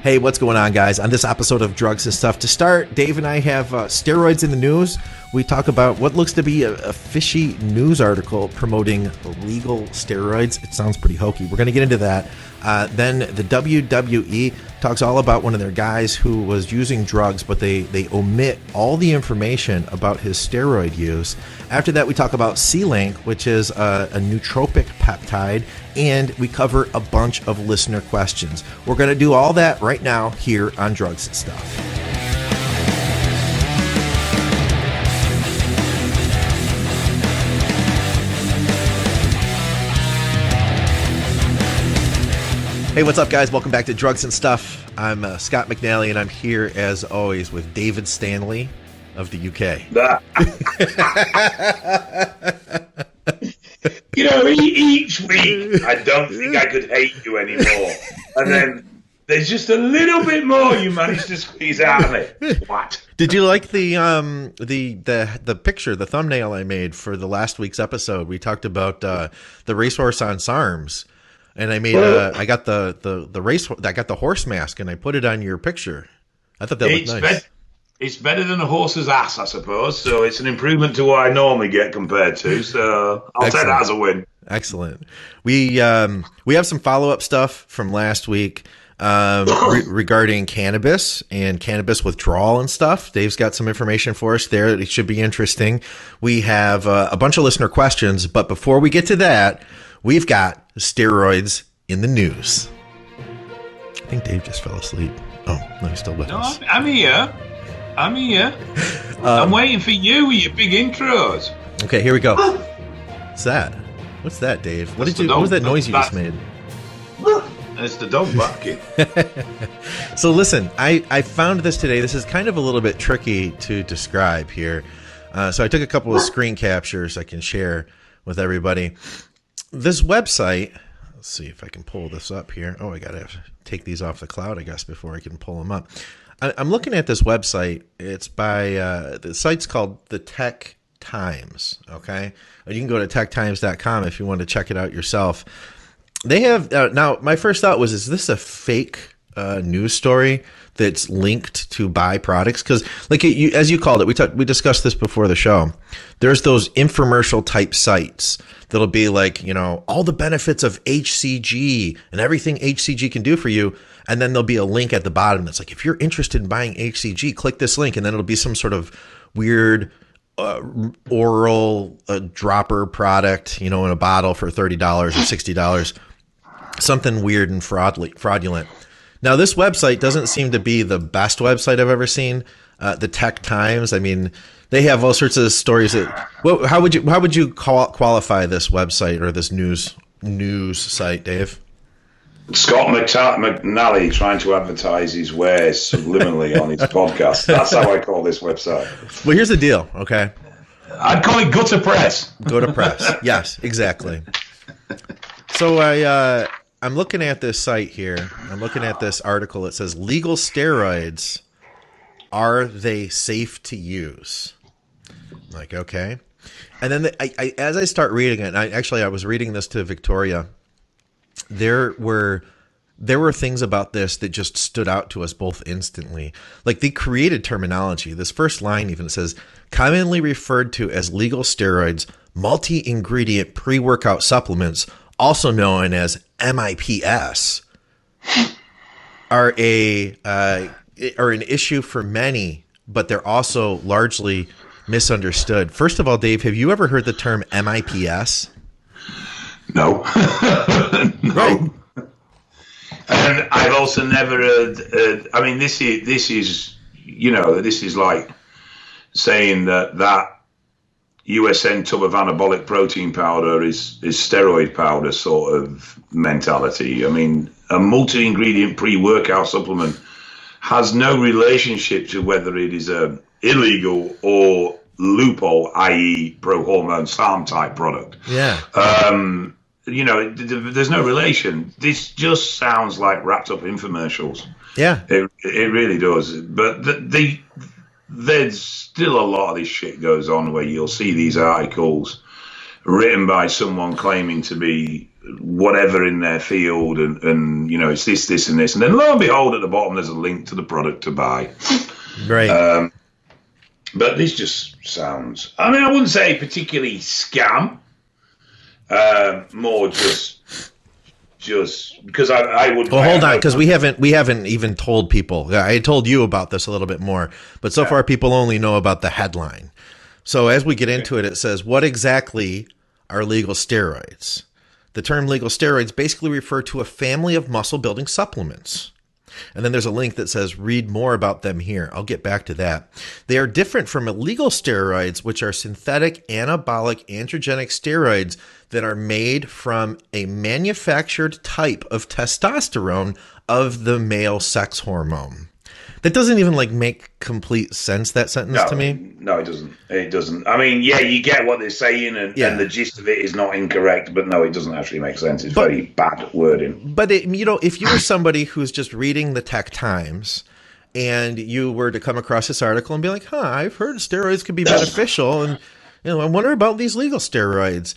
Hey, what's going on, guys? On this episode of Drugs and Stuff, to start, Dave and I have steroids in the news. We talk about what looks to be a fishy news article promoting legal steroids. It sounds pretty hokey. We're going to get into that. Then the WWE talks all about one of their guys who was using drugs, but they omit all the information about his steroid use. After that, we talk about Selank, which is a nootropic peptide, and we cover a bunch of listener questions. We're going to do all that right now here on Drugs and Stuff. Hey, what's up, guys? Welcome back to Drugs and Stuff. I'm Scott McNally, and I'm here, as always, with David Stanley of the UK. You know, each week, I don't think I could hate you anymore. And then there's just a little bit more you managed to squeeze out of me. What? Did you like the picture, the thumbnail I made for the last week's episode? We talked about the racehorse on SARMs. And I made I got the race, I got the horse mask, and I put it on your picture. I thought that looked nice. It's better than a horse's ass, I suppose. So it's an improvement to what I normally get compared to. So I'll take that as a win. Excellent. We have some follow-up stuff from last week regarding cannabis and cannabis withdrawal and stuff. Dave's got some information for us there. It should be interesting. We have a bunch of listener questions, but before we get to that, we've got steroids in the news. I think Dave just fell asleep. Oh, no, he's still with us. I'm here. I'm waiting for you with your big intros. Okay, here we go. What's that? What's that, Dave? What was that noise you just made? It's the dog barking. So listen, I found this today. This is kind of a little bit tricky to describe here. So I took a couple of screen captures I can share with everybody. This website, let's see if I can pull this up here. Oh, I got to take these off the cloud, I guess, before I can pull them up. I'm looking at this website. It's by, the site's called The Tech Times, okay? You can go to techtimes.com if you want to check it out yourself. They have, now my first thought was, is this a fake news story that's linked to buy products? Because like as you called it, we discussed this before the show. There's those infomercial type sites that'll be like, you know, all the benefits of HCG and everything HCG can do for you. And then there'll be a link at the bottom that's like, if you're interested in buying HCG, click this link. And then it'll be some sort of weird oral dropper product, you know, in a bottle for $30 or $60. Something weird and fraudulent. Now, this website doesn't seem to be the best website I've ever seen. The Tech Times, I mean, they have all sorts of stories. How would you qualify this website or this news site, Dave? Scott McNally trying to advertise his wares subliminally on his podcast. That's how I call this website. Well, here's the deal, okay? I'd call it gutter press. Gutter press. Yes, exactly. So I'm looking at this site here. I'm looking at this article. It says, legal steroids, are they safe to use? I'm like, okay. And then as I start reading it, I was reading this to Victoria. There were things about this that just stood out to us both instantly. Like they created terminology. This first line even says, commonly referred to as legal steroids, multi-ingredient pre-workout supplements, also known as MIPS, are an issue for many, but they're also largely misunderstood. First of all, Dave, have you ever heard the term MIPS? No. No. Right. And I've also never heard, I mean, this is, you know, this is like saying that USN tub of anabolic protein powder is steroid powder sort of mentality. I mean, a multi-ingredient pre-workout supplement has no relationship to whether it is a illegal or loophole, i.e. pro-hormone SARM type product. Yeah. You know, there's no relation. This just sounds like wrapped up infomercials. Yeah. It really does. But there's still a lot of this shit goes on where you'll see these articles written by someone claiming to be whatever in their field, and you know, it's this, and this, and then lo and behold, at the bottom there's a link to the product to buy. Right. But this just sounds, I mean, I wouldn't say particularly scam, more just because I would. Well, hold on, because we haven't even told people. I told you about this a little bit more, but so far people only know about the headline. So as we get into it, it says, what exactly are legal steroids? The term legal steroids basically refer to a family of muscle building supplements. And then there's a link that says, read more about them here. I'll get back to that. They are different from illegal steroids, which are synthetic anabolic androgenic steroids that are made from a manufactured type of testosterone of the male sex hormone. That doesn't even make complete sense, that sentence, to me. No, it doesn't. It doesn't. I mean, yeah, you get what they're saying, and the gist of it is not incorrect, but no, it doesn't actually make sense. It's very bad wording. But, if you were somebody who's just reading the Tech Times and you were to come across this article and be like, I've heard steroids could be beneficial, and I wonder about these legal steroids.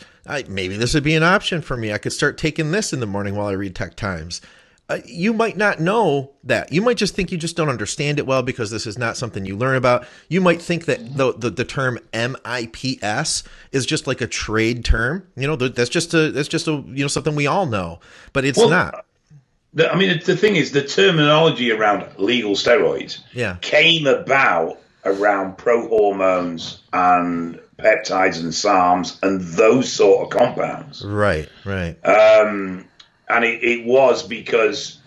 Maybe this would be an option for me. I could start taking this in the morning while I read Tech Times. You might not know that. You might just think you just don't understand it well because this is not something you learn about. You might think that the term MIPS is just like a trade term. That's just something we all know, but it's not. I mean, the thing is, the terminology around legal steroids came about around pro-hormones and peptides and SARMs and those sort of compounds. Right. And it was because,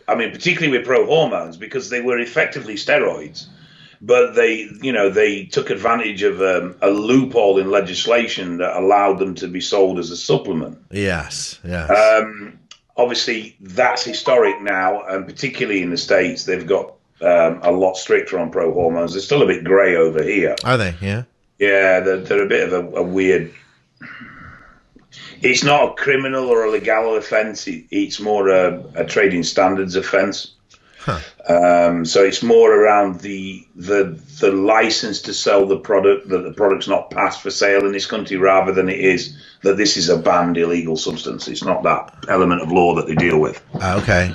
I mean, particularly with pro-hormones, because they were effectively steroids, but they took advantage of a loophole in legislation that allowed them to be sold as a supplement. Yes. Obviously, that's historic now, and particularly in the States, they've got a lot stricter on pro-hormones. They're still a bit grey over here. Are they? Yeah. Yeah, they're a bit of a weird. It's not a criminal or a legal offence. It's more a trading standards offence. So it's more around the license to sell the product, that the product's not passed for sale in this country, rather than it is that this is a banned illegal substance. It's not that element of law that they deal with. Okay.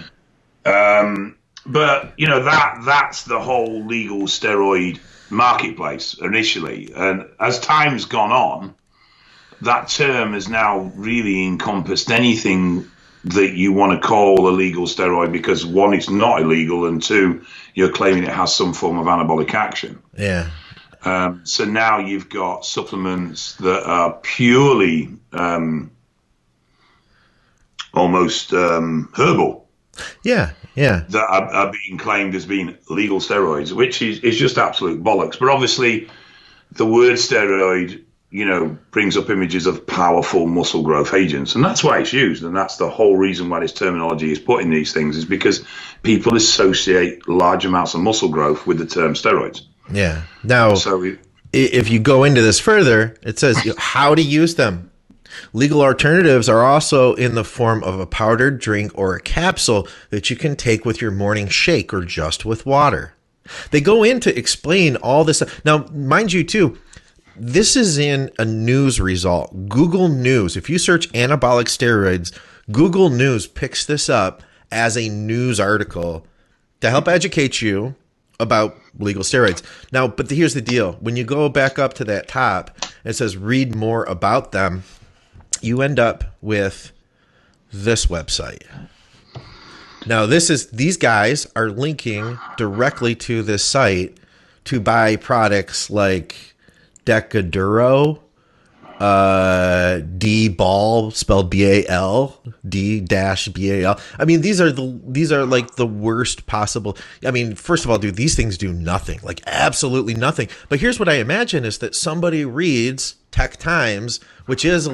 But that's the whole legal steroid marketplace initially, and as time's gone on, that term has now really encompassed anything that you want to call a legal steroid, because one, it's not illegal, and two, you're claiming it has some form of anabolic action. Yeah. So now you've got supplements that are purely almost herbal. Yeah. That are being claimed as being legal steroids, which is just absolute bollocks. But obviously, the word steroid, brings up images of powerful muscle growth agents, and that's why it's used, and that's the whole reason why this terminology is put in these things, is because people associate large amounts of muscle growth with the term steroids. Yeah. Now, if you go into this further, it says how to use them. Legal alternatives are also in the form of a powdered drink or a capsule that you can take with your morning shake or just with water. They go in to explain all this. Now, mind you, too, this is in a news result. Google News. If you search anabolic steroids, Google News picks this up as a news article to help educate you about legal steroids. Now, but here's the deal. When you go back up to that top, it says read more about them. You end up with this website. Now, these guys are linking directly to this site to buy products like Decaduro, D-Ball, spelled B-A-L, D-B-A-L. I mean, these are like the worst possible. I mean, first of all, dude, these things do nothing, like absolutely nothing. But here's what I imagine is that somebody reads Tech Times, which is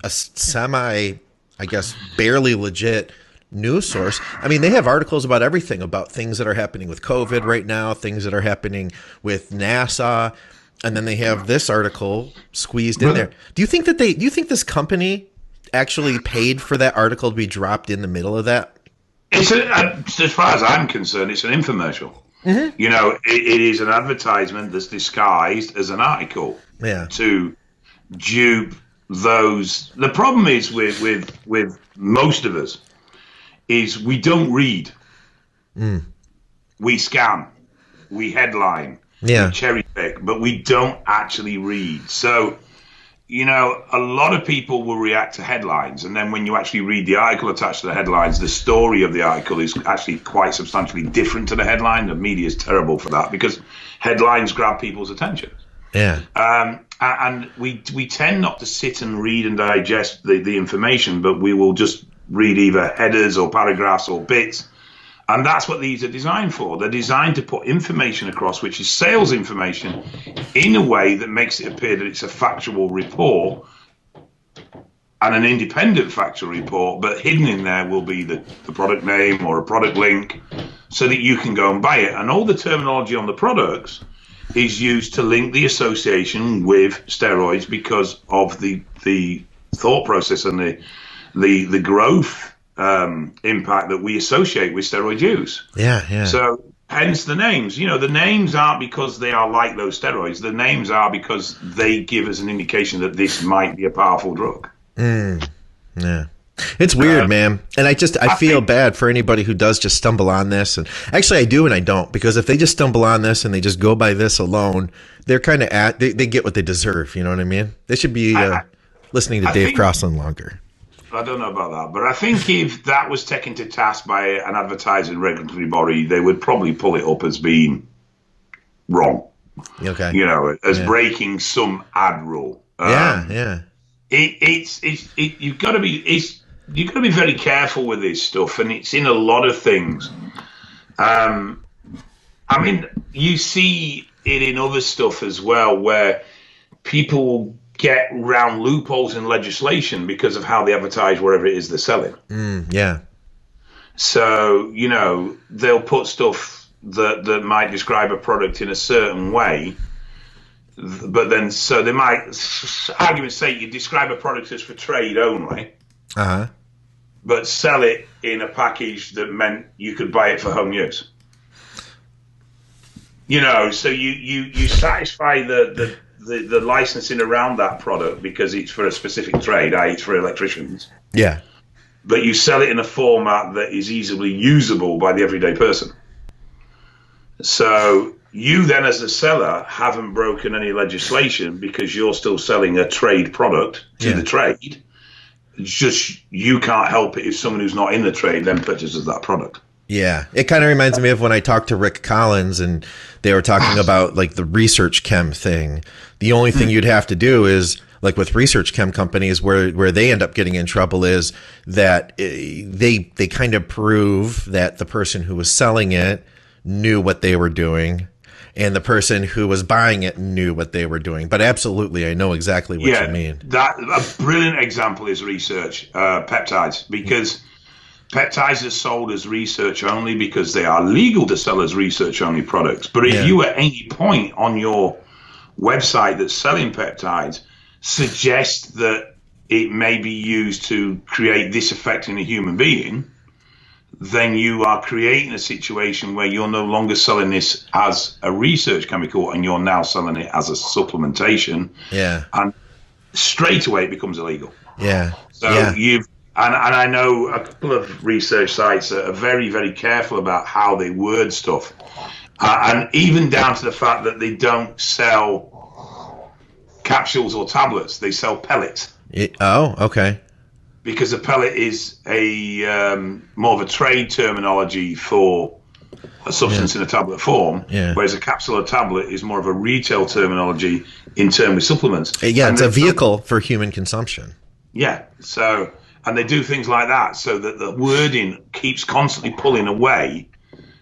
a semi, I guess, barely legit news source. I mean, they have articles about everything, about things that are happening with COVID right now, things that are happening with NASA. And then they have this article squeezed in there. Do you think this company actually paid for that article to be dropped in the middle of that? As far as I'm concerned, it's an infomercial. Mm-hmm. It is an advertisement that's disguised as an article to dupe those. The problem is with most of us is we don't read. We scan, we headline, we cherry pick, but we don't actually read. So, you know, a lot of people will react to headlines, and then when you actually read the article attached to the headlines, the story of the article is actually quite substantially different to the headline. The media is terrible for that because headlines grab people's attention. Yeah. And we tend not to sit and read and digest the information, but we will just read either headers or paragraphs or bits. And that's what these are designed for. They're designed to put information across, which is sales information, in a way that makes it appear that it's a factual report and an independent factual report, but hidden in there will be the product name or a product link so that you can go and buy it. And all the terminology on the products is used to link the association with steroids because of the thought process and the growth impact that we associate with steroid use. Yeah. So hence the names. You know, the names aren't because they are like those steroids. The names are because they give us an indication that this might be a powerful drug. Yeah. It's weird, man. And I feel bad for anybody who does just stumble on this. And actually I do and I don't, because if they just stumble on this and they just go by this alone, they're kind of they get what they deserve. You know what I mean? They should be listening to Dave Crossland longer. I don't know about that, but I think if that was taken to task by an advertising regulatory body, they would probably pull it up as being wrong. Okay. You know, as breaking some ad rule. Yeah. You've got to be very careful with this stuff, and it's in a lot of things. I mean, you see it in other stuff as well, where people will get round loopholes in legislation because of how they advertise whatever it is they're selling. Yeah. So, you know, they'll put stuff that might describe a product in a certain way, but then, so they might, argument's sake, you describe a product as for trade only, but sell it in a package that meant you could buy it for home use. You know, so you satisfy the licensing around that product because it's for a specific trade, i.e. it's for electricians. Yeah. But you sell it in a format that is easily usable by the everyday person. So you then as a seller haven't broken any legislation because you're still selling a trade product to the trade. It's just you can't help it if someone who's not in the trade then purchases that product. Yeah, it kind of reminds me of when I talked to Rick Collins and they were talking about like the research chem thing. The only thing you'd have to do is like with research chem companies where they end up getting in trouble is that they kind of prove that the person who was selling it knew what they were doing and the person who was buying it knew what they were doing. But absolutely, I know exactly what you mean. That a brilliant example is research peptides, because peptides are sold as research only because they are legal to sell as research only products. But if you at any point on your website that's selling peptides suggest that it may be used to create this effect in a human being, then you are creating a situation where you're no longer selling this as a research chemical and you're now selling it as a supplementation. Yeah. And straight away it becomes illegal. Yeah. So and I know a couple of research sites that are very, very careful about how they word stuff. And even down to the fact that they don't sell capsules or tablets, they sell pellets. Oh, okay. Because a pellet is a more of a trade terminology for a substance in a tablet form, whereas a capsule or tablet is more of a retail terminology in terms of supplements. Yeah, it's a vehicle for human consumption. Yeah, so, and they do things like that so that the wording keeps constantly pulling away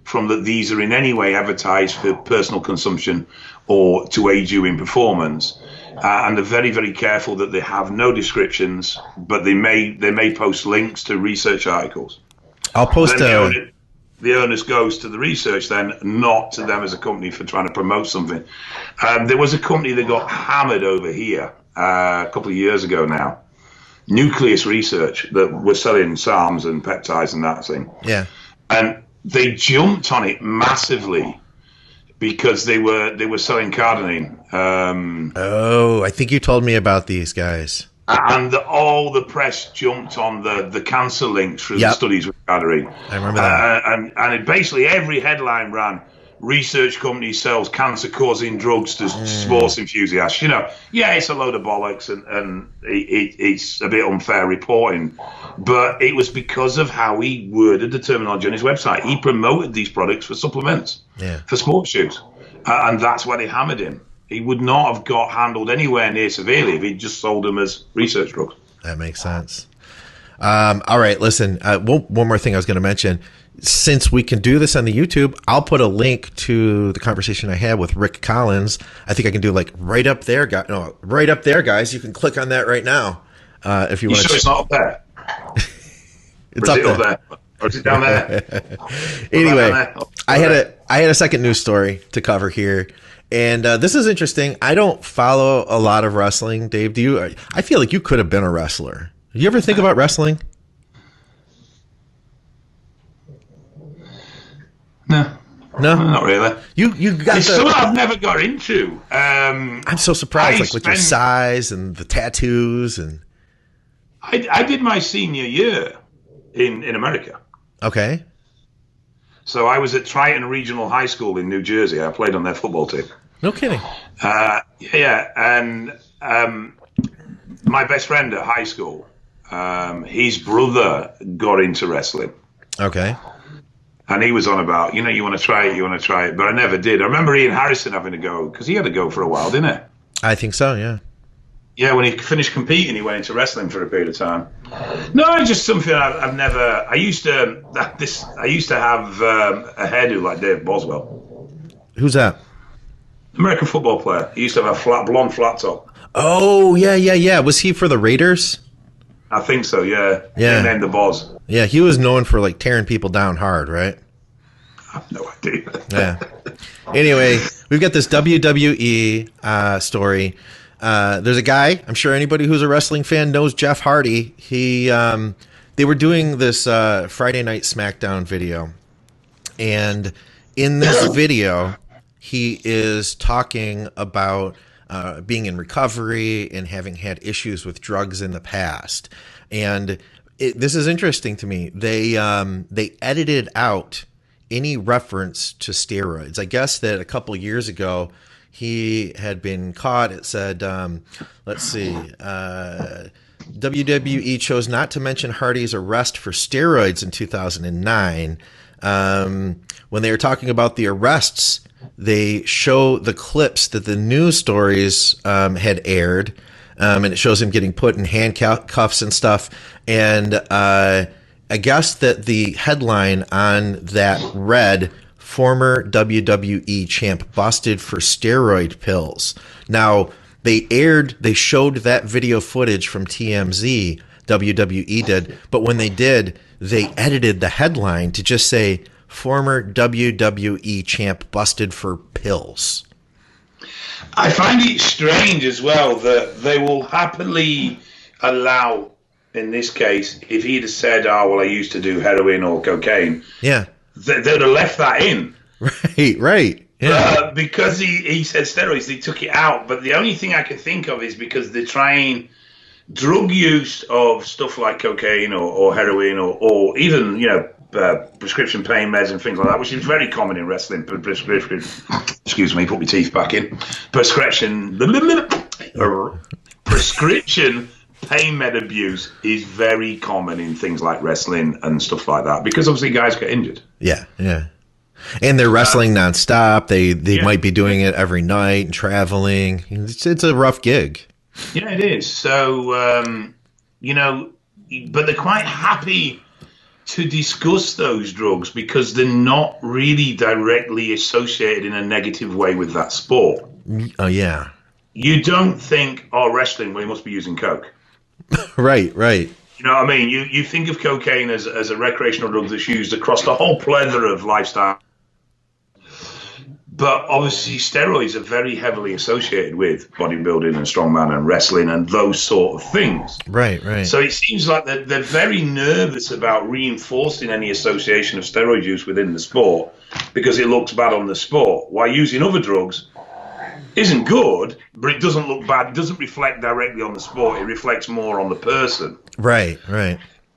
from that these are in any way advertised for personal consumption or to aid you in performance. And they're very, very careful that they have no descriptions, but they may post links to research articles. I'll post the onus goes to the research then, not to them as a company for trying to promote something. There was a company that got hammered over here a couple of years ago now, Nucleus Research, that was selling SARMs and peptides and that thing. Yeah. And they jumped on it massively because they were selling cardenine. I think you told me about these guys. And all the press jumped on the cancer links through the studies we're gathering. I remember that. And it basically every headline ran, research company sells cancer-causing drugs to sports enthusiasts. You know, yeah, it's a load of bollocks and it's a bit unfair reporting. But it was because of how he worded the terminology on his website. He promoted these products for supplements, for sports use. And that's why they hammered him. He would not have got handled anywhere near severely if he'd just sold them as research drugs. That makes sense. All right, listen, one more thing I was going to mention. Since we can do this on the YouTube, I'll put a link to the conversation I had with Rick Collins. I think I can do like right up there, guys. You can click on that right now if you want to. Sure it's not up there? It's up there. Or is it down there? Anyway, I had a second news story to cover here. And this is interesting. I don't follow a lot of wrestling. Dave, do you? I feel like you could have been a wrestler. Do you ever think about wrestling? No, not really. You got it's something I've never got into. I'm so surprised, like with your size and the tattoos and. I did my senior year in America. Okay. So I was at Triton Regional High School in New Jersey. I played on their football team. No kidding. Yeah. And my best friend at high school, his brother got into wrestling. Okay. And he was on about, you want to try it. But I never did. I remember Ian Harrison having to go, because he had to go for a while, didn't he? I think so, yeah. Yeah, when he finished competing, he went into wrestling for a period of time. No, it's just something I've never. I used to have a hairdo like Dave Boswell. Who's that? American football player. He used to have a blonde flat top. Oh yeah. Was he for the Raiders? I think so. Yeah. Yeah. He named the Boz. Yeah, he was known for like tearing people down hard, right? I have no idea. Yeah. Anyway, we've got this WWE story. There's a guy, I'm sure anybody who's a wrestling fan knows Jeff Hardy. They were doing this Friday Night SmackDown video. And in this video, he is talking about being in recovery and having had issues with drugs in the past. And this is interesting to me. They edited out any reference to steroids. I guess that a couple years ago, he had been caught. It said, let's see, WWE chose not to mention Hardy's arrest for steroids in 2009. When they were talking about the arrests, they show the clips that the news stories had aired, and it shows him getting put in handcuffs and stuff. And I guess that the headline on that read, former WWE champ busted for steroid pills. Now, they showed that video footage from TMZ, WWE did, but when they did, they edited the headline to just say, former WWE champ busted for pills. I find it strange as well that they will happily allow, in this case, if he'd have said, oh, well, I used to do heroin or cocaine. Yeah. They'd have left that in. Right. Yeah. Because he said steroids, they took it out. But the only thing I can think of is because they're trying drug use of stuff like cocaine or heroin or even, prescription pain meds and things like that, which is very common in wrestling. Prescription, excuse me, put my teeth back in. Prescription pain med abuse is very common in things like wrestling and stuff like that because obviously guys get injured. Yeah. And they're wrestling nonstop. They might be doing it every night and traveling. It's a rough gig. Yeah, it is. So, but they're quite happy to discuss those drugs because they're not really directly associated in a negative way with that sport. Oh, yeah. You don't think, wrestling, well, you must be using coke. Right. You know what I mean? You think of cocaine as a recreational drug that's used across the whole plethora of lifestyle. But obviously steroids are very heavily associated with bodybuilding and strongman and wrestling and those sort of things. Right. So it seems like they're very nervous about reinforcing any association of steroid use within the sport because it looks bad on the sport. While using other drugs, isn't good, but it doesn't look bad. It doesn't reflect directly on the sport. It reflects more on the person. Right.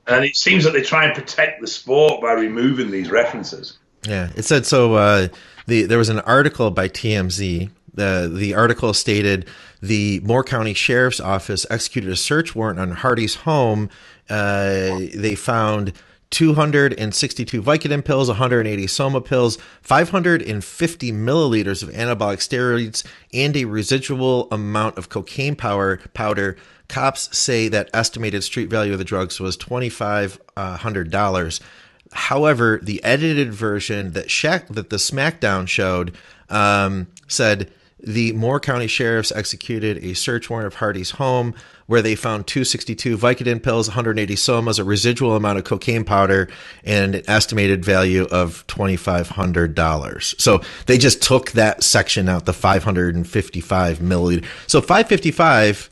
And it seems that they try and protect the sport by removing these references. Yeah, it said so. There was an article by TMZ. The article stated the Moore County Sheriff's Office executed a search warrant on Hardy's home. They found 262 Vicodin pills, 180 Soma pills, 550 milliliters of anabolic steroids, and a residual amount of cocaine powder. Cops say that estimated street value of the drugs was $2,500. However, the edited version that the SmackDown showed said the Moore County Sheriffs executed a search warrant of Hardy's home where they found 262 Vicodin pills, 180 Somas, a residual amount of cocaine powder, and an estimated value of $2,500. So they just took that section out, the 555 milliliter. So 555,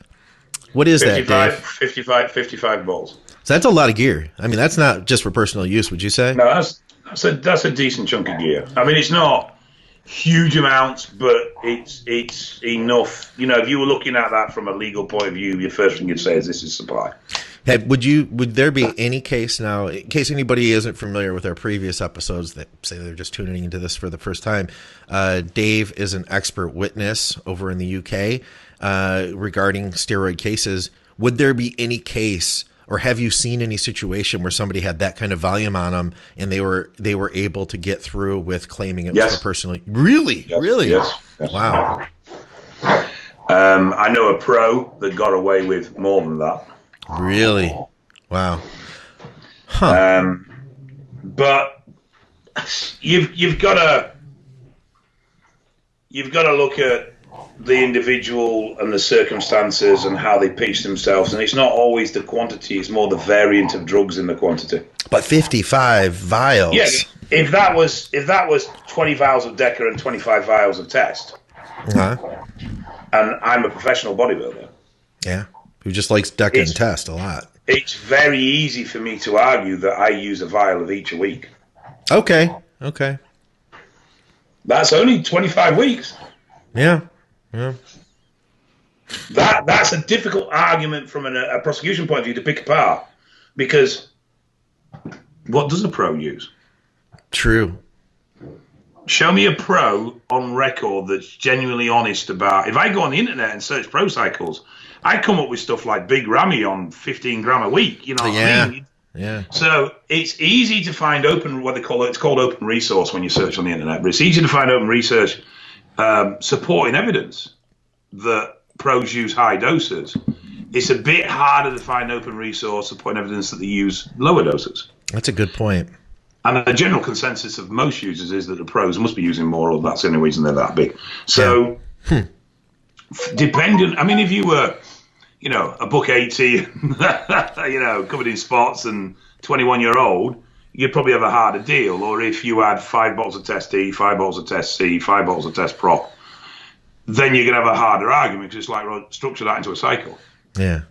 what is 55, that, Dave? 55 balls. So that's a lot of gear. I mean, that's not just for personal use, would you say? No, that's a decent chunk of gear. I mean, it's not huge amounts, but it's enough. You know, if you were looking at that from a legal point of view, your first thing you'd say is this is supply. Hey, would there be any case now, in case anybody isn't familiar with our previous episodes that say they're just tuning into this for the first time, Dave is an expert witness over in the UK regarding steroid cases. Would there be any case, or have you seen any situation where somebody had that kind of volume on them and they were able to get through with claiming it was for personal? Really? Yes. Really? Yes. Wow. I know a pro that got away with more than that. Really? Wow. Huh. But you've got to look at the individual and the circumstances and how they pitch themselves, and it's not always the quantity; it's more the variant of drugs in the quantity. But 55 vials. Yeah, if that was 20 vials of Deca and 25 vials of Test, and I'm a professional bodybuilder, who just likes Deca and Test a lot. It's very easy for me to argue that I use a vial of each a week. Okay. That's only 25 weeks. Yeah. That's a difficult argument from a prosecution point of view to pick apart, because what does a pro use? True. Show me a pro on record that's genuinely honest about. If I go on the internet and search pro cycles, I come up with stuff like Big Ramy on 15 gram a week. You know what I mean? Yeah. So it's easy to find what they call it. It's called open resource when you search on the internet, but it's easy to find open research supporting evidence that pros use high doses. It's a bit harder to find open resource supporting evidence that they use lower doses. That's a good point. And the general consensus of most users is that the pros must be using more, or that's the only reason they're that big. So, depending, I mean, if you were, a buck 80, covered in spots and 21-year-old, you'd probably have a harder deal. Or if you had 5 bottles of Test D, 5 bottles of Test C, 5 bottles of Test Prop, then you're going to have a harder argument, because it's like, structure that into a cycle. Yeah.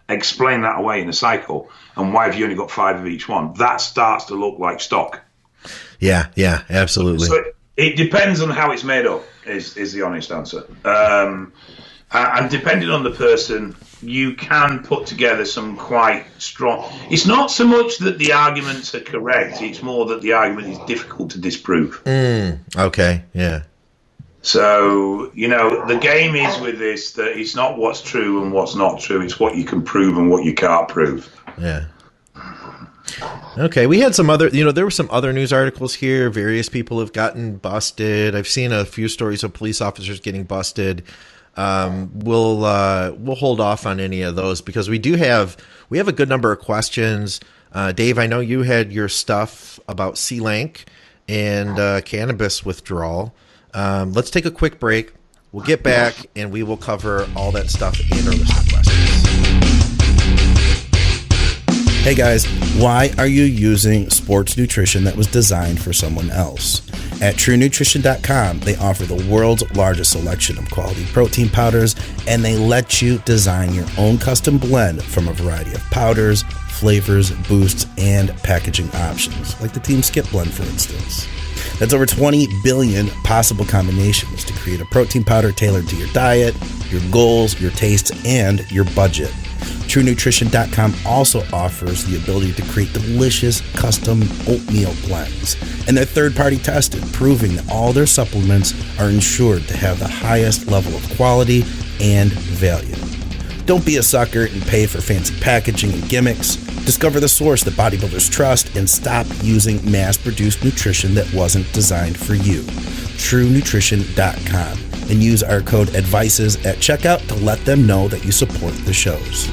Explain that away in a cycle, and why have you only got 5 of each one? That starts to look like stock. Yeah, absolutely. So it depends on how it's made up, is the honest answer. And depending on the person, you can put together some quite strong. It's not so much that the arguments are correct, it's more that the argument is difficult to disprove. Okay, yeah. So, the game is with this, that it's not what's true and what's not true, it's what you can prove and what you can't prove. Yeah. Okay, we had some other, there were some other news articles here. Various people have gotten busted. I've seen a few stories of police officers getting busted. We'll hold off on any of those, because we have a good number of questions. Dave, I know you had your stuff about Selank and cannabis withdrawal. Let's take a quick break. We'll get back and we will cover all that stuff and our listener questions. Hey guys, why are you using sports nutrition that was designed for someone else? At TrueNutrition.com, they offer the world's largest selection of quality protein powders, and they let you design your own custom blend from a variety of powders, flavors, boosts, and packaging options, like the Team Skip blend, for instance. That's over 20 billion possible combinations to create a protein powder tailored to your diet, your goals, your tastes, and your budget. TrueNutrition.com also offers the ability to create delicious custom oatmeal blends. And they're third-party tested, proving that all their supplements are ensured to have the highest level of quality and value. Don't be a sucker and pay for fancy packaging and gimmicks. Discover the source that bodybuilders trust and stop using mass-produced nutrition that wasn't designed for you. TrueNutrition.com. And use our code ADVICES at checkout to let them know that you support the shows.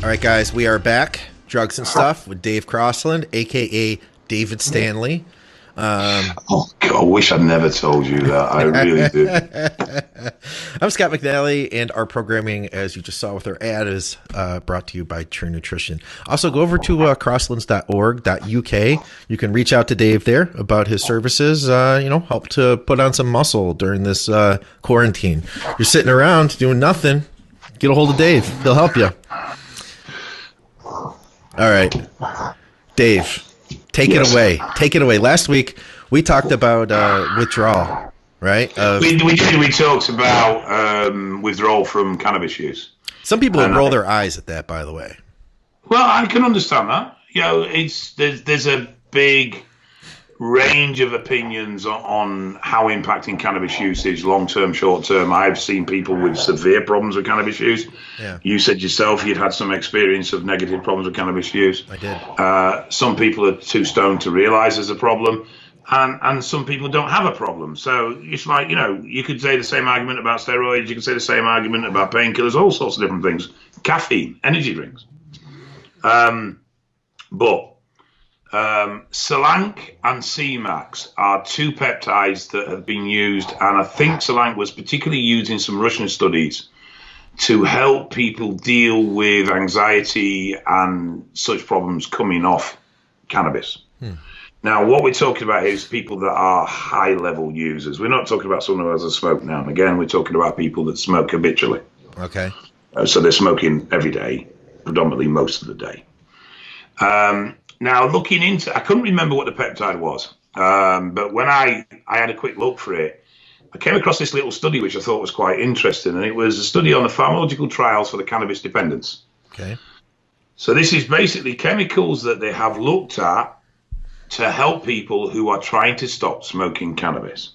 All right, guys, we are back. Drugs and Stuff with Dave Crossland, a.k.a. David Stanley. Oh, God, I wish I'd never told you that. I really do. I'm Scott McNally, and our programming, as you just saw with our ad, is brought to you by True Nutrition. Also, go over to crosslands.org.uk. You can reach out to Dave there about his services, help to put on some muscle during this quarantine. You're sitting around doing nothing, get a hold of Dave. He'll help you. All right, Dave, take it away. Take it away. Last week, we talked about withdrawal, right? We did. We talked about withdrawal from cannabis use. Some people roll their eyes at that, by the way. Well, I can understand that. There's a big range of opinions on how impacting cannabis use is long-term, short-term. I've seen people with severe problems with cannabis use. Yeah. You said yourself you'd had some experience of negative problems with cannabis use. I did. Some people are too stoned to realize there's a problem, and some people don't have a problem. So it's like, you could say the same argument about steroids. You could say the same argument about painkillers, all sorts of different things. Caffeine, energy drinks. But Selank and C-Max are two peptides that have been used, and I think Selank was particularly used in some Russian studies to help people deal with anxiety and such problems coming off cannabis. Now, what we're talking about is people that are high-level users. We're not talking about someone who has a smoke now and again. We're talking about people that smoke habitually. Okay. So they're smoking every day, predominantly most of the day. Now, looking into, I couldn't remember what the peptide was, but when I had a quick look for it, I came across this little study which I thought was quite interesting, and it was a study on the pharmacological trials for the cannabis dependents. Okay. So this is basically chemicals that they have looked at to help people who are trying to stop smoking cannabis.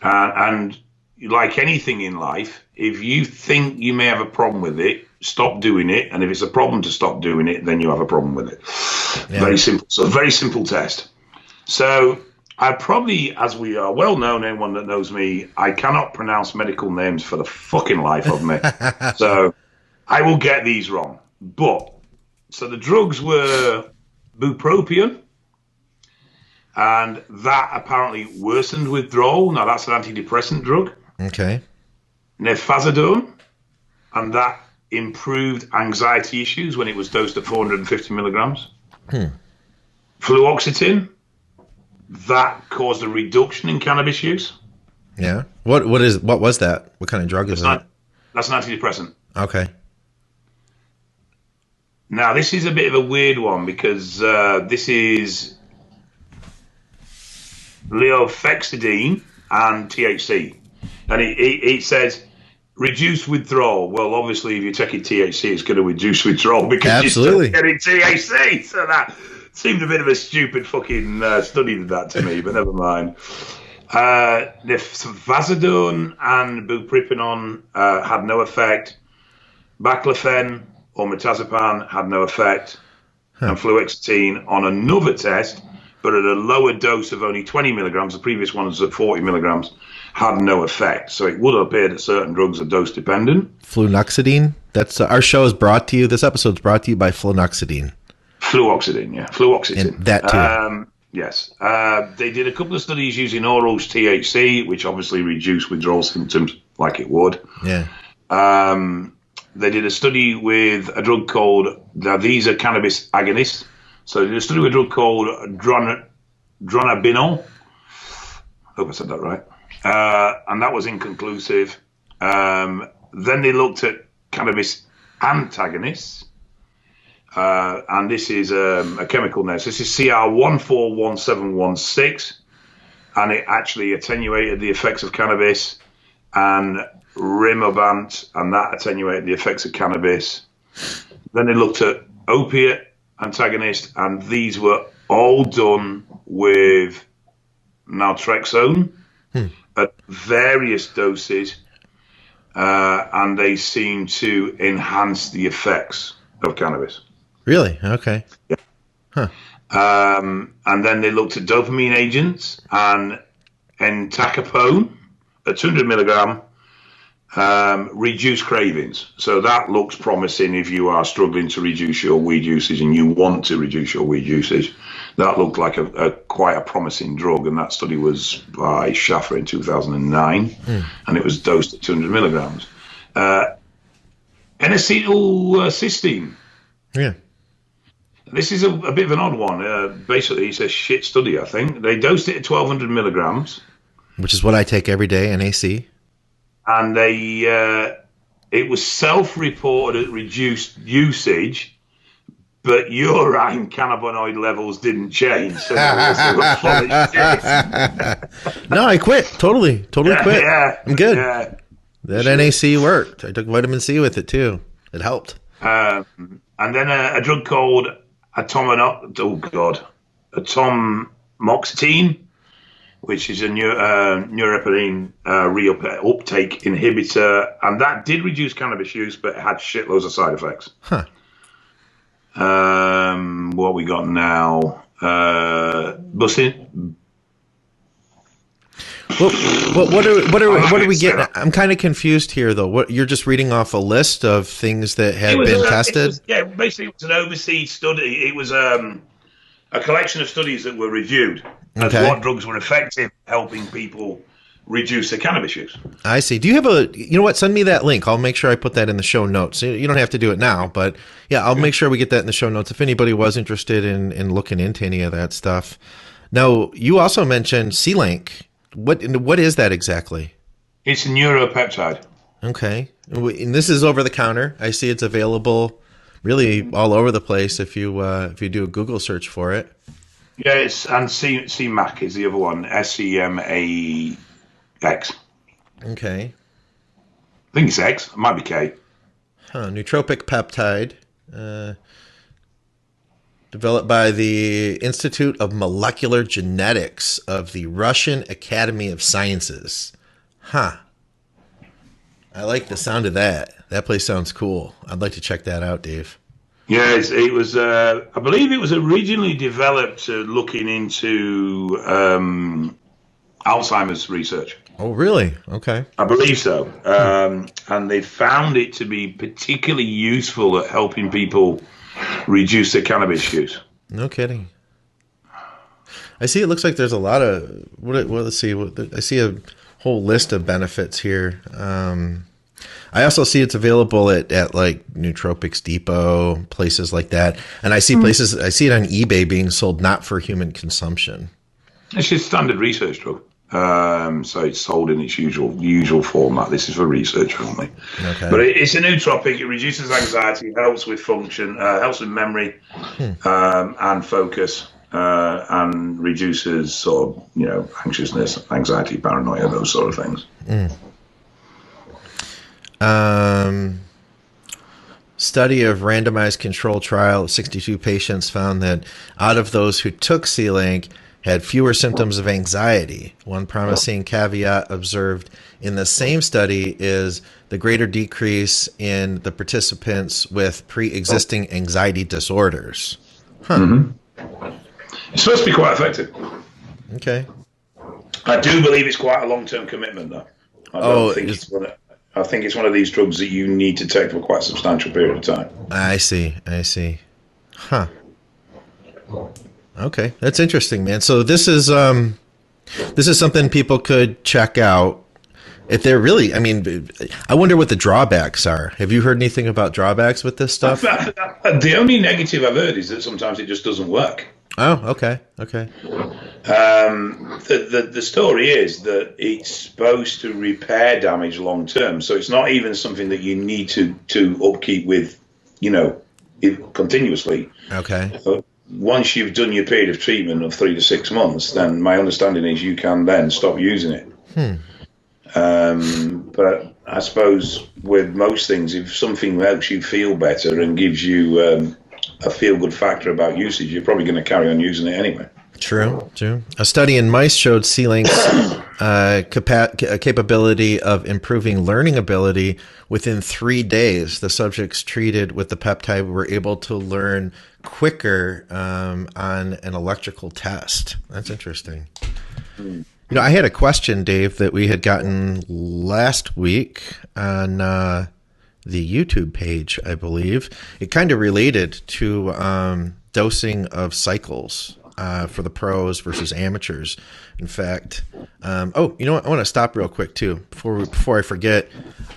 And like anything in life, if you think you may have a problem with it, stop doing it. And if it's a problem to stop doing it, then you have a problem with it. Yeah. Very simple. So very simple test. So I probably, as we are well known, anyone that knows me, I cannot pronounce medical names for the fucking life of me. So I will get these wrong. But so the drugs were bupropion, and that apparently worsened withdrawal. Now that's an antidepressant drug. Okay. Nefazodone, and that improved anxiety issues when it was dosed at 450 milligrams. Fluoxetine, that caused a reduction in cannabis use. Yeah. What was that? What kind of drug is that? That's an antidepressant. Okay. Now, this is a bit of a weird one because this is leofexidine and THC. And it says reduce withdrawal. Well, obviously, if you're taking THC, it's going to reduce withdrawal because Absolutely. you're still getting THC. So that seemed a bit of a stupid fucking study did that to me, but never mind. Nefazodone and bupropion had no effect. Baclofen or metazepam had no effect. And fluoxetine on another test, but at a lower dose of only 20 milligrams, the previous one was at 40 milligrams, had no effect. So it would appear that certain drugs are dose dependent. Fluoxetine. That's our show is brought to you. This episode is brought to you by fluoxetine. Fluoxetine, yeah, fluoxetine. And that too. Yes. They did a couple of studies using oral THC, which obviously reduced withdrawal symptoms like it would. Yeah. They did a study with a drug called, now these are cannabis agonists. So they did a study with a drug called dronabinol. Hope I said that right. And that was inconclusive. Then they looked at cannabis antagonists. and this is a chemical name. So this is CR141716, and it actually attenuated the effects of cannabis, and Rimobant, and that attenuated the effects of cannabis. Then they looked at opiate antagonist, and these were all done with naltrexone at various doses, and they seem to enhance the effects of cannabis. Really? Okay. Yeah. Huh. And then they looked at dopamine agents, and entacapone at 200 milligram reduce cravings. So that looks promising if you are struggling to reduce your weed usage and you want to reduce your weed usage. That looked like quite a promising drug, and that study was by Schaffer in 2009, and it was dosed at 200 milligrams. N-acetylcysteine. Yeah. This is a bit of an odd one. Basically, it's a shit study, I think. They dosed it at 1,200 milligrams. Which is what I take every day, NAC. And it was self-reported at reduced usage, but urine cannabinoid levels didn't change. So No, I quit. Totally quit. Yeah, I'm good. Yeah, that NAC worked. I took vitamin C with it too. It helped. And then a drug called atomoxetine, which is a norepinephrine reuptake inhibitor, and that did reduce cannabis use, but it had shitloads of side effects. Huh. What we got now? Busin. Well, what are we getting? I'm kind of confused here, though. What, you're just reading off a list of things that have been tested? Basically, it was an overseas study. It was a collection of studies that were reviewed as what drugs were effective helping people reduce their cannabis use. I see. Do you have you know what? Send me that link. I'll make sure I put that in the show notes. You don't have to do it now, but yeah, I'll make sure we get that in the show notes if anybody was interested in looking into any of that stuff. Now, you also mentioned Selank. What is that exactly? It's a neuropeptide. Okay. And this is over the counter. I see it's available really all over the place if you do a Google search for it. Yeah, and CMAX is the other one. SEMAX. Okay. I think it's X. It might be K. Nootropic peptide. Developed by the Institute of Molecular Genetics of the Russian Academy of Sciences. Huh. I like the sound of that. That place sounds cool. I'd like to check that out, Dave. Yeah, it was. I believe it was originally developed looking into Alzheimer's research. Oh, really? Okay. I believe so. And they found it to be particularly useful at helping people reduce their cannabis use. No kidding. I see. It looks like there's a lot of. Let's see. I see a whole list of benefits here. I also see it's available at like Nootropics Depot, places like that, and I see places. I see it on eBay being sold not for human consumption. It's just standard research drug. So it's sold in its usual format. This is for research only. Okay. But it's a nootropic. It reduces anxiety, helps with function, helps with memory, and focus, and reduces sort of anxiousness, anxiety, paranoia, those sort of things. Study of randomized control trial of 62 patients found that out of those who took Selank had fewer symptoms of anxiety. One promising caveat observed in the same study is the greater decrease in the participants with pre-existing anxiety disorders. Huh. Mm-hmm. It's supposed to be quite effective. Okay. I do believe it's quite a long-term commitment, though. I think it's one of these drugs that you need to take for quite a substantial period of time. I see. Huh. Okay, that's interesting, man. So this is something people could check out if they're really. I mean, I wonder what the drawbacks are. Have you heard anything about drawbacks with this stuff? The only negative I've heard is that sometimes it just doesn't work. Oh, okay. The story is that it's supposed to repair damage long term, so it's not even something that you need to upkeep with, continuously. Okay. Once you've done your period of treatment of 3 to 6 months, then my understanding is you can then stop using it. But I suppose with most things, if something helps you feel better and gives you a feel-good factor about usage, you're probably going to carry on using it anyway. True. A study in mice showed Selank's capability of improving learning ability within 3 days. The subjects treated with the peptide were able to learn quicker on an electrical test. That's interesting. You know, I had a question, Dave, that we had gotten last week on the YouTube page, I believe. It kind of related to dosing of cycles for the pros versus amateurs. In fact, you know what? I want to stop real quick too before I forget.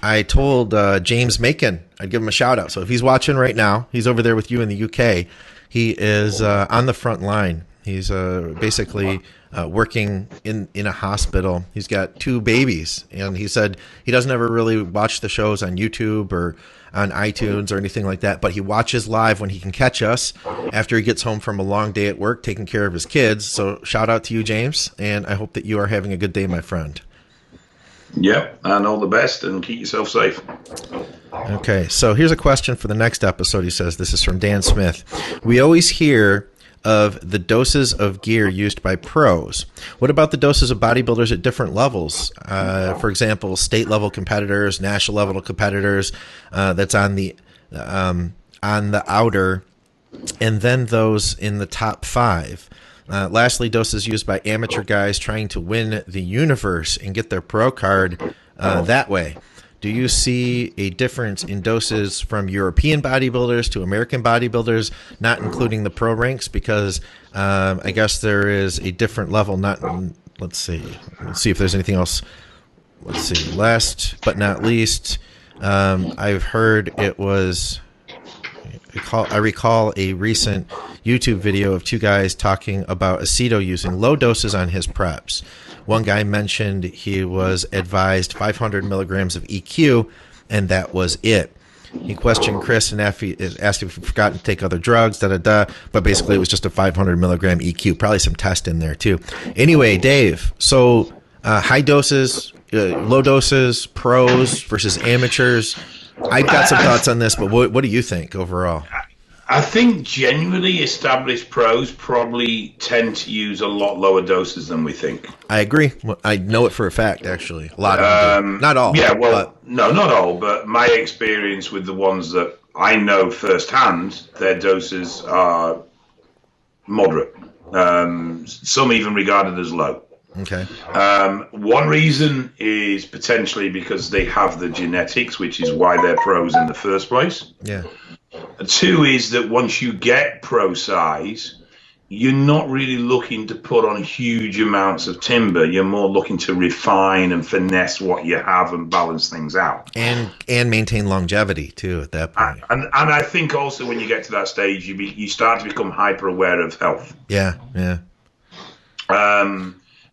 I told James Macon I'd give him a shout out. So if he's watching right now, he's over there with you in the UK. He is on the front line. He's basically working in a hospital. He's got 2 babies, and he said he doesn't ever really watch the shows on YouTube or on iTunes or anything like that, but he watches live when he can catch us after he gets home from a long day at work taking care of his kids. So shout out to you, James, and I hope that you are having a good day, my friend. Yep, and all the best, and keep yourself safe. Okay, so here's a question for the next episode. He says, this is from Dan Smith. We always hear of the doses of gear used by pros. What about the doses of bodybuilders at different levels? For example, state level competitors, national level competitors, that's on the outer, and then those in the top 5. Lastly, doses used by amateur guys trying to win the universe and get their pro card that way. Do you see a difference in doses from European bodybuilders to American bodybuilders, not including the pro ranks? Because I guess there is a different level. Let's see if there's anything else. Let's see. Last but not least, I've heard it was. I recall a recent YouTube video of 2 guys talking about aceto using low doses on his preps. One guy mentioned he was advised 500 milligrams of EQ, and that was it. He questioned Chris and asked if he forgot to take other drugs, but basically it was just a 500 milligram EQ, probably some test in there too. Anyway, Dave, so high doses, low doses, pros versus amateurs. I've got some thoughts on this, but what do you think overall? I think genuinely established pros probably tend to use a lot lower doses than we think. I agree. I know it for a fact, actually. A lot of them do. Not all. Yeah, well, no, not all, but my experience with the ones that I know firsthand, their doses are moderate. Some even regarded as low. Okay. One reason is potentially because they have the genetics, which is why they're pros in the first place. Yeah. 2 is that once you get pro size, you're not really looking to put on huge amounts of timber. You're more looking to refine and finesse what you have and balance things out. And maintain longevity, too, at that point. And I think also when you get to that stage, you start to become hyper aware of health. Yeah.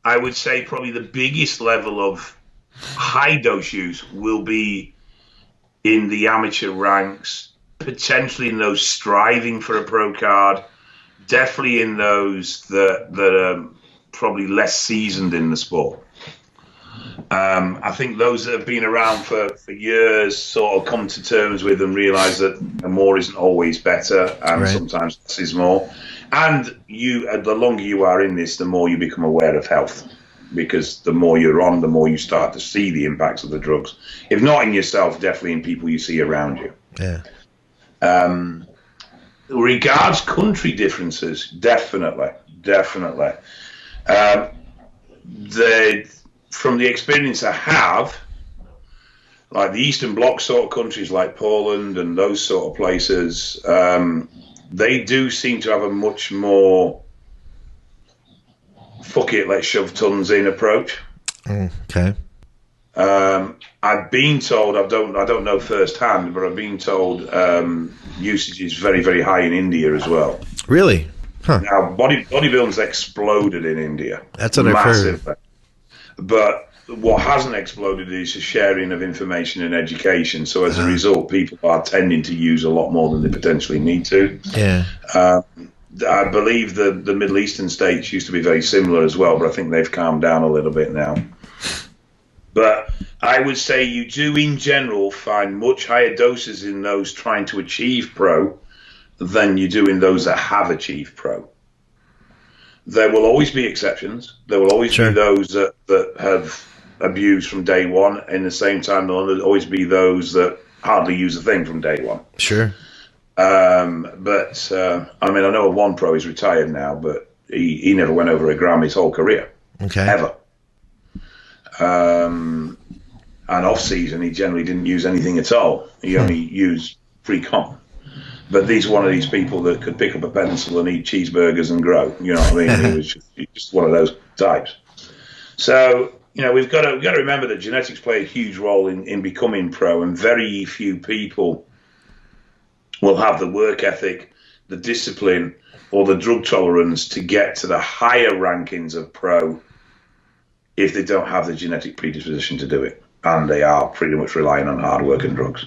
I would say probably the biggest level of high dose use will be in the amateur ranks, potentially in those striving for a pro card, definitely in those that are probably less seasoned in the sport. I think those that have been around for years sort of come to terms with and realize that more isn't always better, and sometimes less is more. And the longer you are in this, the more you become aware of health, because the more you're on, the more you start to see the impacts of the drugs. If not in yourself, definitely in people you see around you. Yeah. Regards country differences, definitely. From the experience I have, like the Eastern Bloc sort of countries like Poland and those sort of places, they do seem to have a much more fuck it, let's shove tons in approach. Okay. I've been told, I don't know firsthand, but I've been told usage is very, very high in India as well. Really? Huh. Now, bodybuilding's exploded in India. That's what I've heard. But what hasn't exploded is the sharing of information and education. So as a result, people are tending to use a lot more than they potentially need to. Yeah. I believe the Middle Eastern states used to be very similar as well, but I think they've calmed down a little bit now. But I would say you do, in general, find much higher doses in those trying to achieve pro than you do in those that have achieved pro. There will always be exceptions. There will always be those that have abused from day one. In the same time, there will always be those that hardly use a thing from day one. Sure. I mean, I know one pro is retired now, but he never went over a gram his whole career. Okay. Ever. And off season, he generally didn't use anything at all. He only used free comp. But he's one of these people that could pick up a pencil and eat cheeseburgers and grow. You know what I mean? He was just one of those types. So, you know, we've got to remember that genetics play a huge role in becoming pro, and very few people will have the work ethic, the discipline, or the drug tolerance to get to the higher rankings of pro if they don't have the genetic predisposition to do it. And they are pretty much relying on hard work and drugs.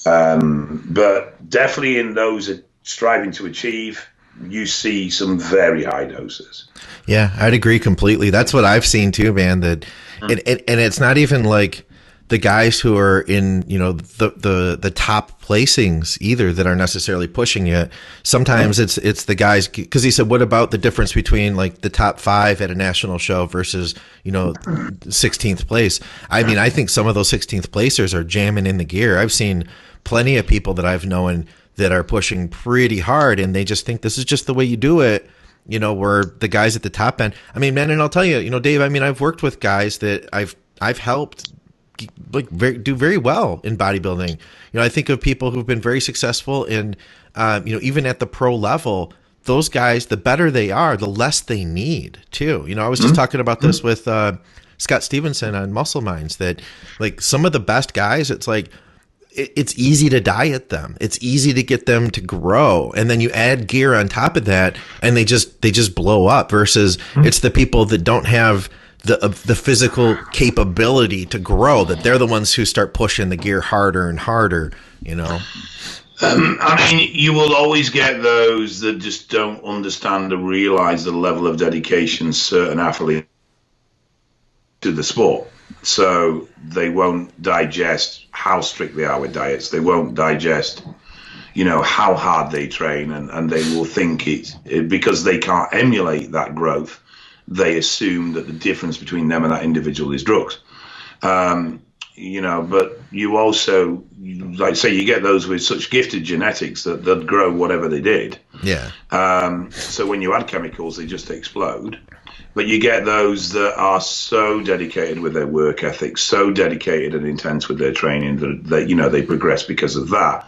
But definitely in those striving to achieve, you see some very high doses. Yeah, I'd agree completely. That's what I've seen too, man. That and it's not even like the guys who are in, you know, the top placings either that are necessarily pushing it. Sometimes it's the guys, because he said, what about the difference between like the top 5 at a national show versus, you know, 16th place? I mean, I think some of those 16th placers are jamming in the gear. I've seen plenty of people that I've known that are pushing pretty hard, and they just think this is just the way you do it. You know, where the guys at the top end, I mean, man, and I'll tell you, you know, Dave, I mean, I've worked with guys that I've helped do very well in bodybuilding. You know, I think of people who've been very successful in, you know, even at the pro level. Those guys, the better they are, the less they need too. You know, I was just talking about this with Scott Stevenson on Muscle Minds, that like some of the best guys, it's like it's easy to diet them. It's easy to get them to grow, and then you add gear on top of that, and they just blow up. Versus it's the people that don't have the physical capability to grow, that they're the ones who start pushing the gear harder and harder, you know? I mean, you will always get those that just don't understand or realize the level of dedication certain athletes to the sport. So they won't digest how strict they are with diets. They won't digest, you know, how hard they train, and they will think because they can't emulate that growth, they assume that the difference between them and that individual is drugs. You know, but you also, like say, you get those with such gifted genetics that grow whatever they did. Yeah. So when you add chemicals, they just explode. But you get those that are so dedicated with their work ethic, so dedicated and intense with their training that you know, they progress because of that.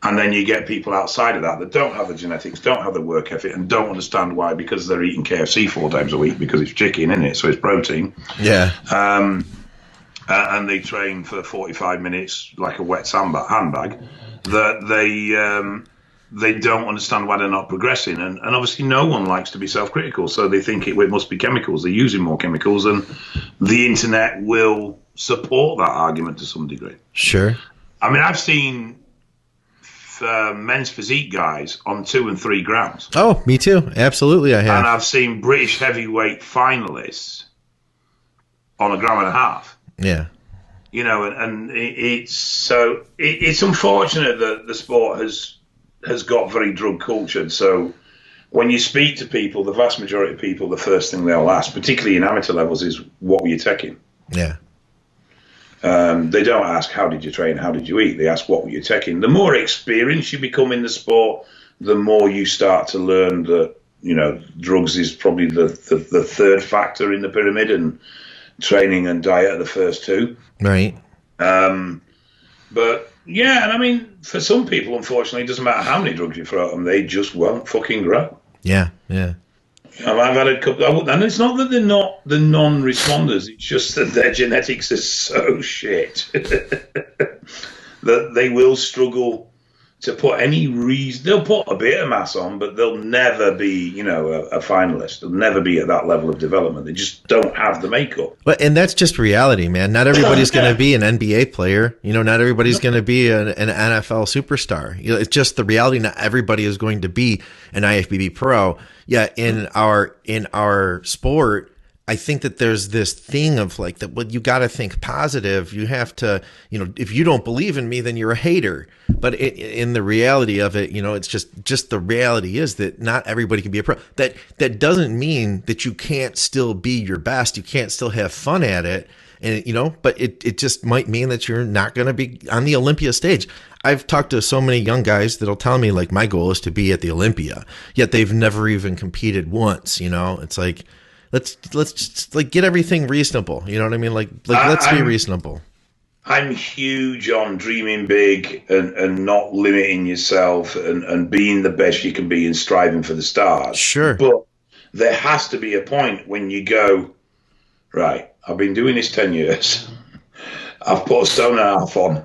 And then you get people outside of that don't have the genetics, don't have the work ethic, and don't understand why, because they're eating KFC 4 times a week because it's chicken, isn't it? So it's protein. Yeah. And they train for 45 minutes like a wet handbag, that they don't understand why they're not progressing. And obviously no one likes to be self-critical, so they think it must be chemicals. They're using more chemicals, and the internet will support that argument to some degree. Sure. I mean, I've seen men's physique guys on 2 and 3 grams. Oh, me too. Absolutely, I have. And I've seen British heavyweight finalists on 1.5 grams. Yeah. You know, and it's unfortunate that the sport has got very drug cultured. So when you speak to people, the vast majority of people, the first thing they'll ask, particularly in amateur levels, is what were you taking? Yeah. They don't ask how did you train, how did you eat. They ask what were you taking. The more experienced you become in the sport, the more you start to learn that, you know, drugs is probably the third factor in the pyramid, and training and diet are the first 2. Right. But yeah, and I mean, for some people, unfortunately, it doesn't matter how many drugs you throw at them, they just won't fucking grow. Yeah, yeah. I've had a couple, and it's not that they're not the non-responders, it's just that their genetics is so shit that they will struggle to put any reason. They'll put a bit of mass on, but they'll never be, a finalist. They'll never be at that level of development. They just don't have the makeup. But and that's just reality, man. Not everybody's going to be an NBA player. Not everybody's going to be an NFL superstar. It's just the reality. Not everybody is going to be an IFBB pro. Yeah, in our sport, I think that there's this thing of like that. Well, you got to think positive. You have to, if you don't believe in me, then you're a hater. But in the reality of it, it's just the reality is that not everybody can be a pro. That doesn't mean that you can't still be your best. You can't still have fun at it. And, but it just might mean that you're not going to be on the Olympia stage. I've talked to so many young guys that'll tell me like, my goal is to be at the Olympia, yet they've never even competed once. It's like, let's just like get everything reasonable. You know what I mean? Like let's be reasonable. I'm huge on dreaming big and not limiting yourself and being the best you can be and striving for the stars. Sure. But there has to be a point when you go, right, I've been doing this 10 years. I've put a stone and a half on.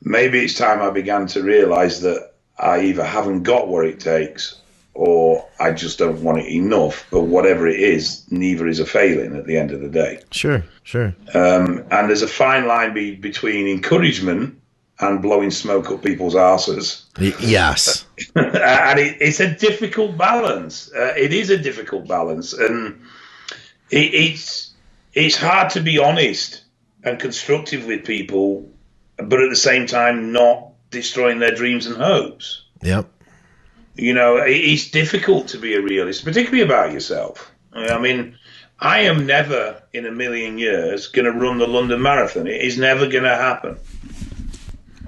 Maybe it's time I began to realize that I either haven't got what it takes or I just don't want it enough, but whatever it is, neither is a failing at the end of the day. Sure. And there's a fine line between encouragement and blowing smoke up people's arses. Yes. And it's a difficult balance. It is a difficult balance. And it's hard to be honest and constructive with people, but at the same time not destroying their dreams and hopes. Yep. It's difficult to be a realist, particularly about yourself. I mean, I am never in a million years going to run the London Marathon. It is never going to happen.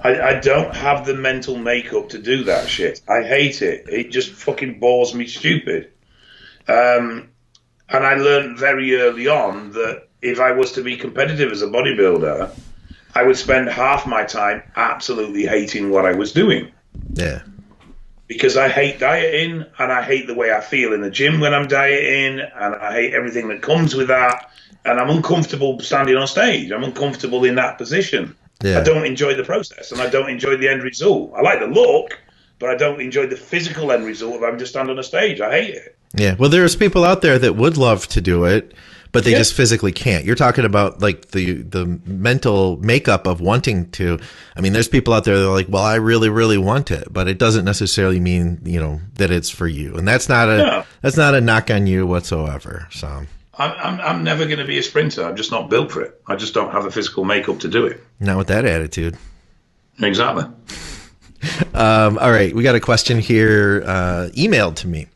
I don't have the mental makeup to do that shit. I hate it. It just fucking bores me stupid. And I learned very early on that if I was to be competitive as a bodybuilder, I would spend half my time absolutely hating what I was doing. Yeah. Because I hate dieting and I hate the way I feel in the gym when I'm dieting and I hate everything that comes with that. And I'm uncomfortable standing on stage. I'm uncomfortable in that position. Yeah. I don't enjoy the process and I don't enjoy the end result. I like the look, but I don't enjoy the physical end result of having to stand on a stage. I hate it. Yeah. Well, there's people out there that would love to do it, but they just physically can't. You're talking about like the mental makeup of wanting to. I mean, there's people out there that are like, well, I really, really want it, but it doesn't necessarily mean, that it's for you. And that's not a knock on you whatsoever. So I'm never going to be a sprinter. I'm just not built for it. I just don't have the physical makeup to do it. Not with that attitude. Exactly. All right. We got a question here emailed to me.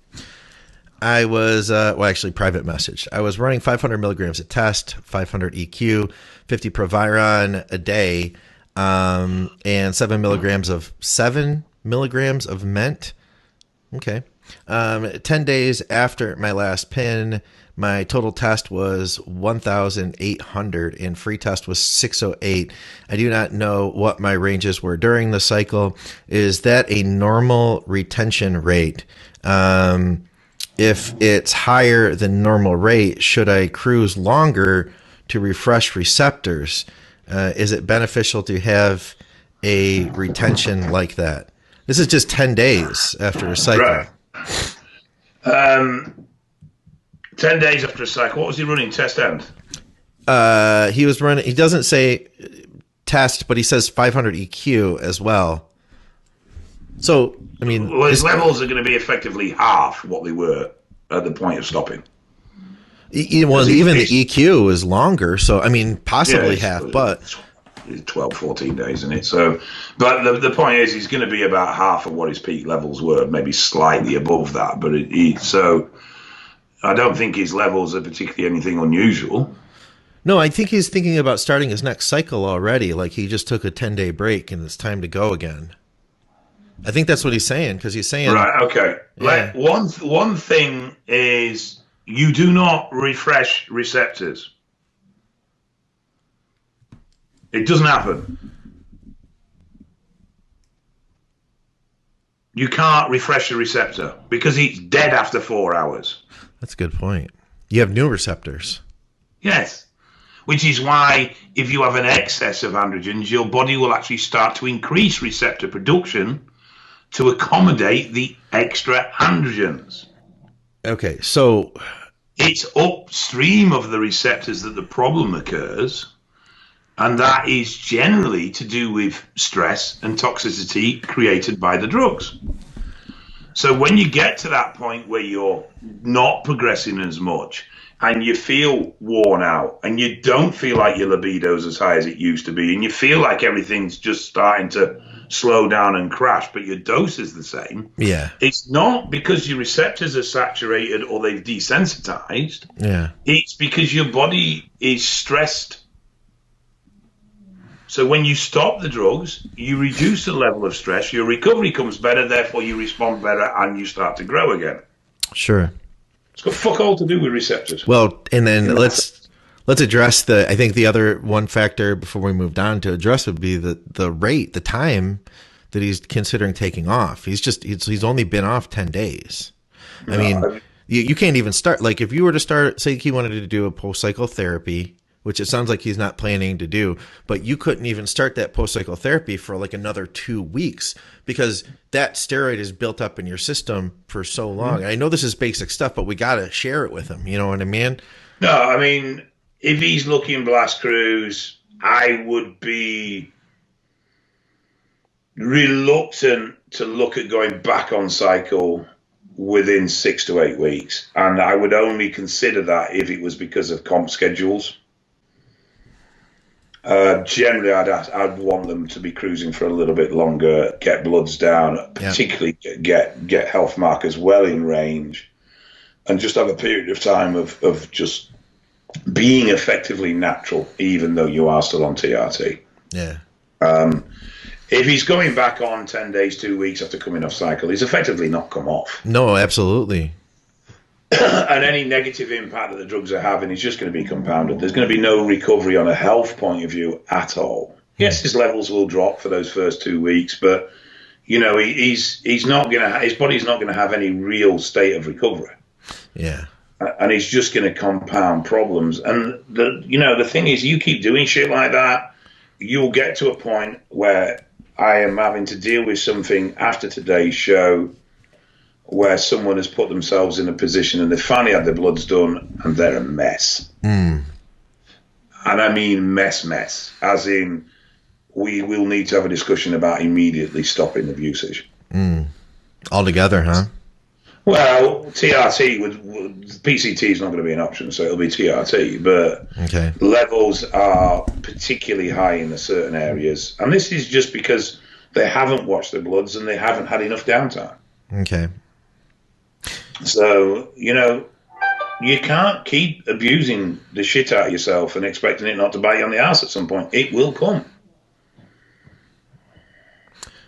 I was, actually private message. I was running 500 milligrams of test, 500 EQ, 50 Proviron a day, and 7 milligrams of Ment. Okay. 10 days after my last pin, my total test was 1,800 and free test was 608. I do not know what my ranges were during the cycle. Is that a normal retention rate? If it's higher than normal rate, should I cruise longer to refresh receptors? Is it beneficial to have a retention like that? This is just 10 days after a cycle. Right. 10 days after a cycle. What was he running, test end? He was running, he doesn't say test, but he says 500 EQ as well. So, I mean, well, his levels are going to be effectively half what they were at the point of stopping. Well, even the EQ is longer, so I mean, possibly half, but 12, 14 days in it. So, but the point is, he's going to be about half of what his peak levels were, maybe slightly above that. But so, I don't think his levels are particularly anything unusual. No, I think he's thinking about starting his next cycle already. Like he just took a 10-day break and it's time to go again. I think that's what he's saying, because he's saying... Right, okay. Yeah. One thing is you do not refresh receptors. It doesn't happen. You can't refresh a receptor because it's dead after 4 hours. That's a good point. You have new receptors. Yes. Which is why if you have an excess of androgens, your body will actually start to increase receptor production to accommodate the extra androgens. Okay, so it's upstream of the receptors that the problem occurs, and that is generally to do with stress and toxicity created by the drugs. So when you get to that point where you're not progressing as much and you feel worn out and you don't feel like your libido's as high as it used to be and you feel like everything's just starting to slow down and crash, but your dose is the same. Yeah. It's not because your receptors are saturated or they've desensitized. Yeah. It's because your body is stressed. So when you stop the drugs, you reduce the level of stress, your recovery comes better, therefore you respond better and you start to grow again. Sure. It's got fuck all to do with receptors. Well, and then let's address I think the other one factor before we moved on to address would be the rate, the time that he's considering taking off. He's only been off 10 days. I mean, you can't even start, like if you were to start, say he wanted to do a post-cycle therapy, which it sounds like he's not planning to do, but you couldn't even start that post-cycle therapy for like another 2 weeks because that steroid is built up in your system for so long. I know this is basic stuff, but we got to share it with him. You know what I mean? No, I mean, if he's looking blast cruise, I would be reluctant to look at going back on cycle within 6 to 8 weeks. And I would only consider that if it was because of comp schedules. Generally, I'd want them to be cruising for a little bit longer, get bloods down, particularly get health markers well in range, and just have a period of time of just being effectively natural, even though you are still on TRT. Yeah. If he's going back on 10 days, 2 weeks after coming off cycle, he's effectively not come off. No, absolutely. And any negative impact that the drugs are having is just going to be compounded. There's going to be no recovery on a health point of view at all. Yes, his levels will drop for those first 2 weeks, but you know he's not going to. His body's not going to have any real state of recovery. Yeah, and it's just going to compound problems. And the thing is, you keep doing shit like that, you'll get to a point where I am having to deal with something after today's show, where someone has put themselves in a position and they finally had their bloods done and they're a mess. And I mean mess, as in we will need to have a discussion about immediately stopping the usage. Altogether, huh? Well, TRT, PCT is not going to be an option, so it'll be TRT, but levels are particularly high in certain areas. And this is just because they haven't watched their bloods and they haven't had enough downtime. Okay. So, you can't keep abusing the shit out of yourself and expecting it not to bite you on the ass at some point. It will come.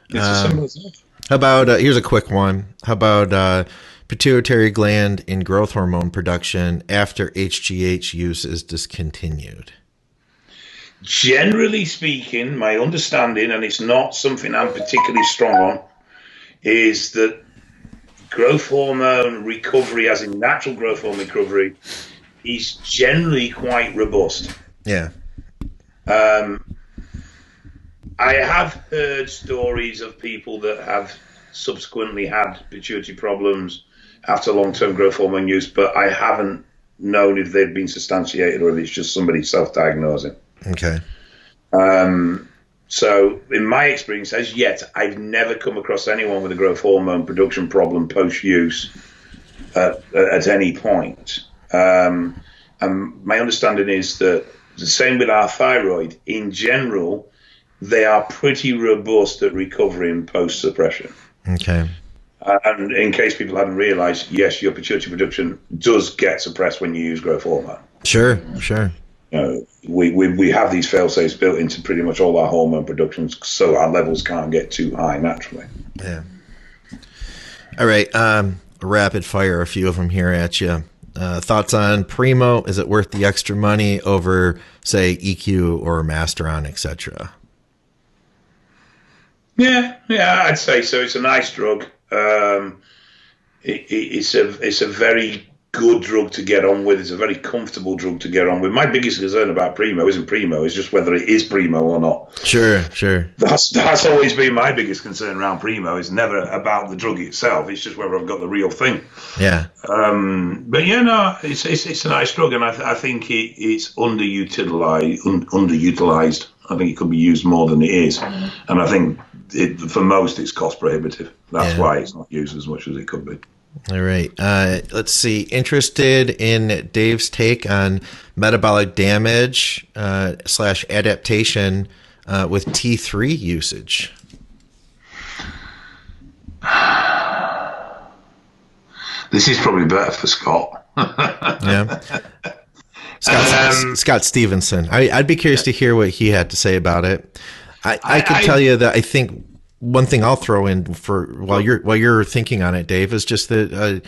It's as simple as that. How about, here's a quick one. How about pituitary gland in growth hormone production after HGH use is discontinued? Generally speaking, my understanding, and it's not something I'm particularly strong on, is that growth hormone recovery, as in natural growth hormone recovery, is generally quite robust. Yeah. I have heard stories of people that have subsequently had pituitary problems after long-term growth hormone use, but I haven't known if they've been substantiated or if it's just somebody self-diagnosing. Okay. So in my experience, as yet, I've never come across anyone with a growth hormone production problem post-use at any point. And my understanding is that the same with our thyroid. In general, they are pretty robust at recovering post-suppression. Okay. And in case people hadn't realized, yes, your pituitary production does get suppressed when you use growth hormone. Sure. We have these fail-safes built into pretty much all our hormone productions, so our levels can't get too high naturally. Yeah. All right. Rapid fire, a few of them here at you. Thoughts on Primo? Is it worth the extra money over, say, EQ or Masteron, etc.? Yeah, I'd say so. It's a nice drug. It's a very good drug to get on with. It's a very comfortable drug to get on with. My biggest concern about Primo isn't Primo, it's just whether it is Primo or not. Sure. That's always been my biggest concern around Primo. It's never about the drug itself. It's just whether I've got the real thing. Yeah. But yeah, no, it's a nice drug, and I think it's underutilized. I think it could be used more than it is, and I think for most it's cost prohibitive. That's why it's not used as much as it could be. All right. Let's see. Interested in Dave's take on metabolic damage / adaptation with T3 usage. This is probably better for Scott. Yeah. Scott Stevenson. I'd be curious to hear what he had to say about it. I can tell you that I think one thing I'll throw in for while you're thinking on it, Dave, is just that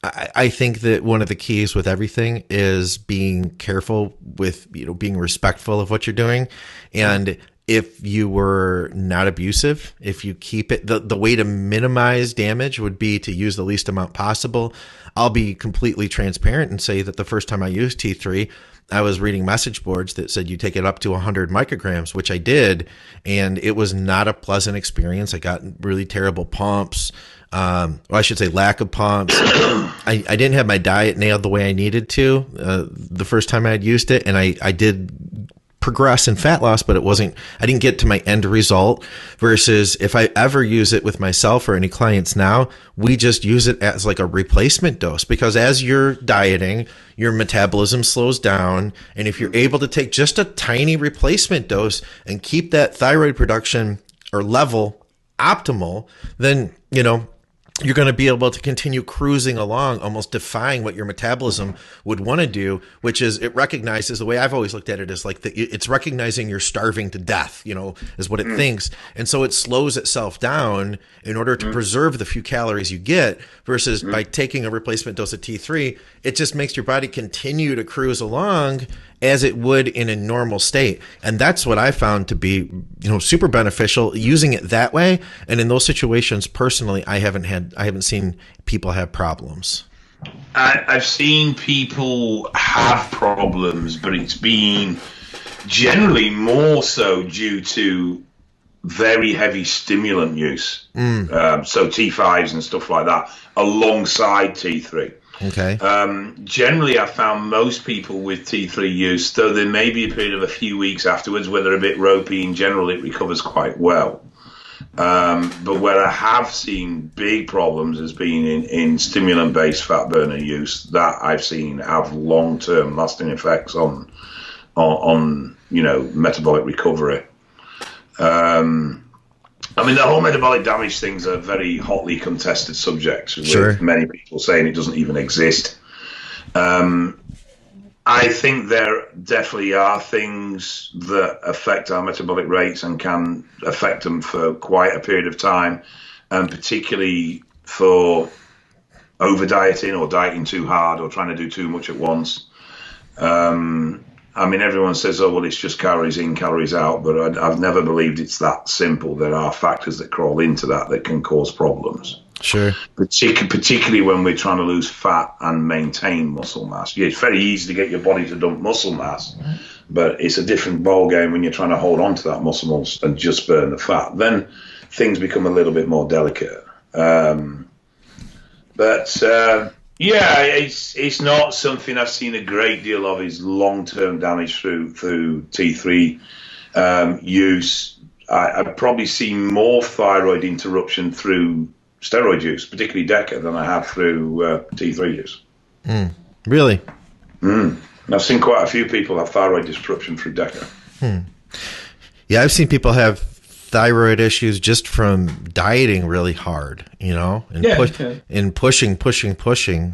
I think that one of the keys with everything is being careful with, being respectful of what you're doing. And if you were not abusive, if you keep it, the way to minimize damage would be to use the least amount possible. I'll be completely transparent and say that the first time I used T3, I was reading message boards that said you take it up to 100 micrograms, which I did, and it was not a pleasant experience. I got really terrible pumps. Or I should say lack of pumps. I didn't have my diet nailed the way I needed to the first time I had used it, and I did progress in fat loss, but I didn't get to my end result. Versus if I ever use it with myself or any clients now, we just use it as like a replacement dose, because as you're dieting, your metabolism slows down. And if you're able to take just a tiny replacement dose and keep that thyroid production or level optimal, then, you're going to be able to continue cruising along, almost defying what your metabolism would want to do, which is it recognizes, the way I've always looked at it is like it's recognizing you're starving to death, is what it thinks. And so it slows itself down in order to preserve the few calories you get, versus by taking a replacement dose of T3, it just makes your body continue to cruise along as it would in a normal state. And that's what I found to be, super beneficial using it that way. And in those situations, personally, I haven't seen people have problems. I've seen people have problems, but it's been generally more so due to very heavy stimulant use. So T5s and stuff like that alongside T3. Okay. Generally, I found most people with T3 use, though there may be a period of a few weeks afterwards where they're a bit ropey, in general, it recovers quite well. But where I have seen big problems has been in stimulant-based fat burner use that I've seen have long-term lasting effects on metabolic recovery. The whole metabolic damage thing's a very hotly contested subject, with many people saying it doesn't even exist. I think there definitely are things that affect our metabolic rates and can affect them for quite a period of time, and particularly for over-dieting or dieting too hard or trying to do too much at once. Everyone says, oh, well, it's just calories in, calories out, but I've never believed it's that simple. There are factors that crawl into that can cause problems. Sure. Particularly when we're trying to lose fat and maintain muscle mass. Yeah, it's very easy to get your body to dump muscle mass, but it's a different ballgame when you're trying to hold on to that muscle mass and just burn the fat. Then things become a little bit more delicate. Yeah, it's not something I've seen a great deal of, is long-term damage through T3 use. I've probably seen more thyroid interruption through steroid use, particularly DECA, than I have through T3 use. Really? I've seen quite a few people have thyroid disruption through DECA. Yeah, I've seen people have thyroid issues just from dieting really hard, and pushing.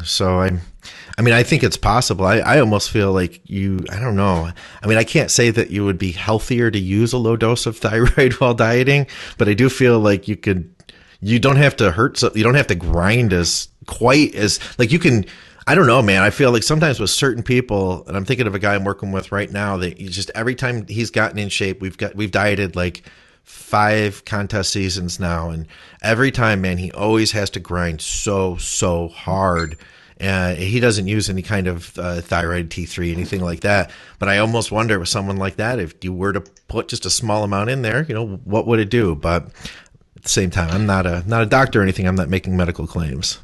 So I think it's possible. I almost feel like I don't know. I can't say that you would be healthier to use a low dose of thyroid while dieting, but I do feel like you don't have to hurt. So you don't have to grind quite as you can. I don't know, man. I feel like sometimes with certain people, and I'm thinking of a guy I'm working with right now, that every time he's gotten in shape, we've dieted like 5 contest seasons now, and every time, man, he always has to grind so hard, He doesn't use any kind of thyroid T3, anything like that. But I almost wonder with someone like that, if you were to put just a small amount in there, what would it do? But at the same time, I'm not a doctor or anything. I'm not making medical claims.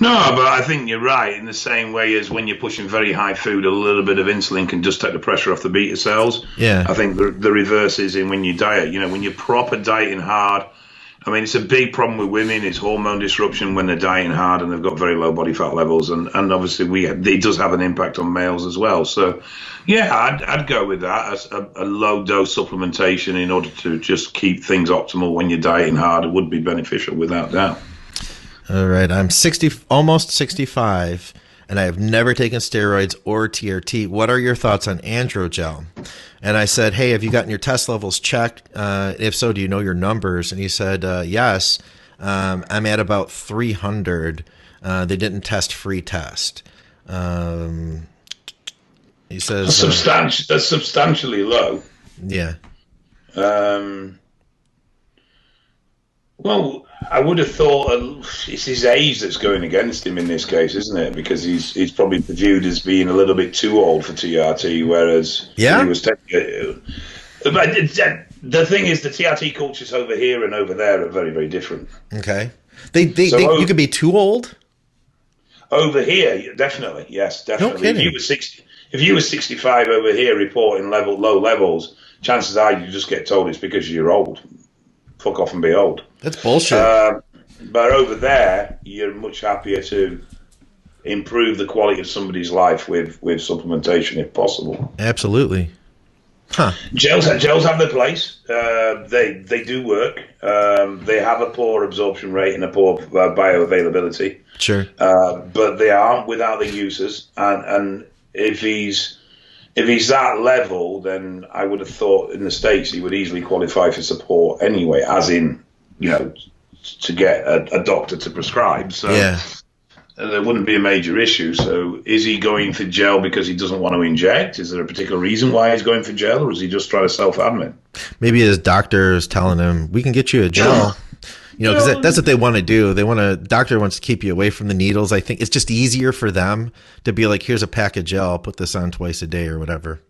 No, but I think you're right in the same way as when you're pushing very high food, a little bit of insulin can just take the pressure off the beta cells. Yeah. I think the reverse is in when you diet. When you're proper dieting hard, I mean, it's a big problem with women is hormone disruption when they're dieting hard and they've got very low body fat levels. And obviously it does have an impact on males as well. So, yeah, I'd go with that as a low dose supplementation in order to just keep things optimal when you're dieting hard. It would be beneficial without doubt. All right. I'm almost 65, and I have never taken steroids or TRT. What are your thoughts on Androgel? And I said, hey, have you gotten your test levels checked? If so, do you know your numbers? And he said, yes. I'm at about 300. They didn't test free test. He says that's substantially low. Yeah. Well, I would have thought it's his age that's going against him in this case, isn't it? Because he's probably viewed as being a little bit too old for TRT, whereas he was taking. But the thing is, the TRT cultures over here and over there are very, very different. Okay, you could be too old. Over here, definitely, yes, definitely. No kidding. If you were 65 over here reporting low levels, chances are you just get told it's because you're old. Fuck off and be old. That's bullshit. But over there, you're much happier to improve the quality of somebody's life with supplementation if possible. Absolutely. Huh. Gels have their place. They do work. They have a poor absorption rate and a poor bioavailability. Sure. But they aren't without the users. And if he's that level, then I would have thought in the States he would easily qualify for support anyway, as in, to get a doctor to prescribe. So yeah. There wouldn't be a major issue. So is he going for gel because he doesn't want to inject? Is there a particular reason why he's going for gel, or is he just trying to self-admin? Maybe his doctor is telling him, we can get you a gel. Because that's what they want to do. Doctor wants to keep you away from the needles. I think it's just easier for them to be like, here's a pack of gel, put this on twice a day or whatever.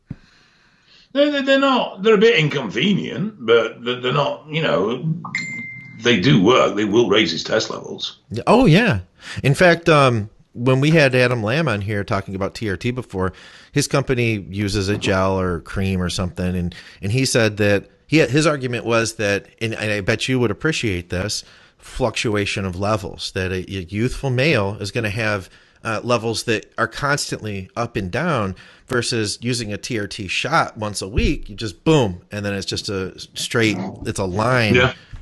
They're not. They're a bit inconvenient, but they're not. They do work. They will raise his test levels. Oh yeah. In fact, when we had Adam Lamb on here talking about TRT before, his company uses a gel or cream or something, and he said that his argument was that, and I bet you would appreciate this, fluctuation of levels, that a youthful male is going to have levels that are constantly up and down versus using a TRT shot once a week. You just boom, and then it's just it's a line,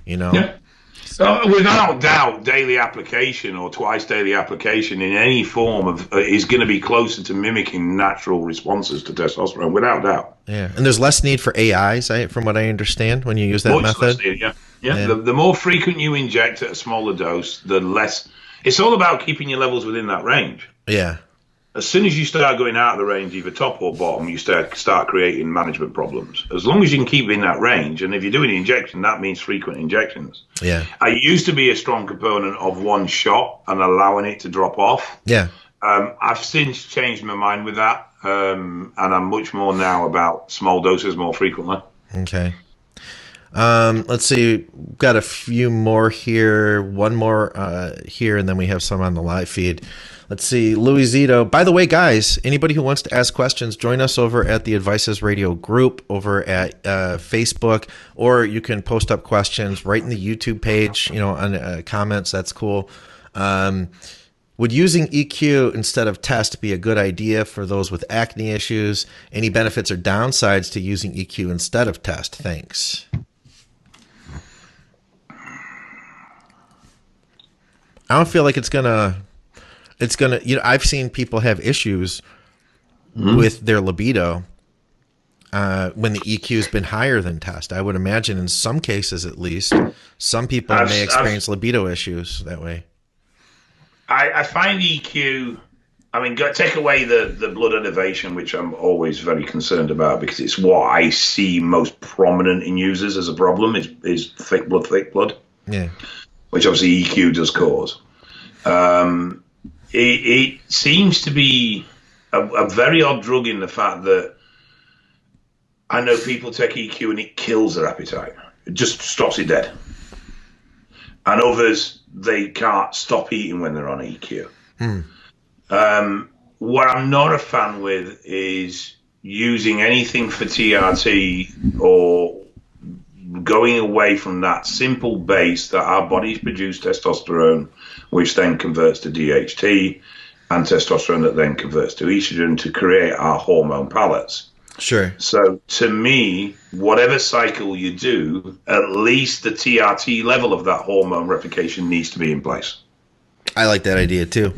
Yeah. So without doubt, daily application or twice daily application in any form of is going to be closer to mimicking natural responses to testosterone, without doubt. Yeah, and there's less need for AIs, from what I understand, when you use that method. Yeah. The more frequent you inject at a smaller dose, the less. It's all about keeping your levels within that range. Yeah. As soon as you start going out of the range, either top or bottom, you start creating management problems. As long as you can keep in that range, and if you're doing injection, that means frequent injections. Yeah. I used to be a strong component of one shot and allowing it to drop off. Yeah. I've since changed my mind with that, and I'm much more now about small doses more frequently. Okay. Let's see. We've got a few more here. One more here, and then we have some on the live feed. Let's see. Louis Zito. By the way, guys, anybody who wants to ask questions, join us over at the Advices Radio group over at Facebook, or you can post up questions right in the YouTube page, on comments. That's cool. Would using EQ instead of test be a good idea for those with acne issues? Any benefits or downsides to using EQ instead of test? Thanks. I don't feel like it's gonna, I've seen people have issues with their libido when the EQ has been higher than test. I would imagine in some cases, at least, some people may experience libido issues that way. I find EQ, take away the blood elevation, which I'm always very concerned about because it's what I see most prominent in users as a problem is thick blood. Yeah. Which obviously EQ does cause. it seems to be a very odd drug in the fact that I know people take EQ and it kills their appetite. It just stops it dead. And others, they can't stop eating when they're on EQ. What I'm not a fan with is using anything for TRT or going away from that simple base that our bodies produce testosterone, which then converts to DHT, and testosterone that then converts to estrogen to create our hormone palettes. Sure. So to me, whatever cycle you do, at least the TRT level of that hormone replication needs to be in place. I like that idea too.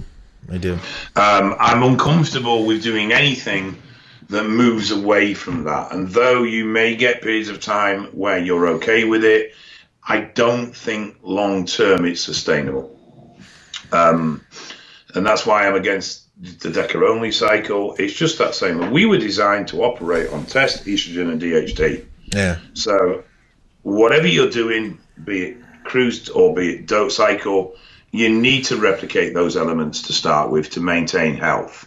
I do. I'm uncomfortable with doing anything that moves away from that. And though you may get periods of time where you're okay with it, I don't think long term it's sustainable. And that's why I'm against the DECA only cycle. It's just that same. We were designed to operate on test, estrogen, and DHT. Yeah. So whatever you're doing, be it cruise or be it dope cycle, you need to replicate those elements to start with to maintain health.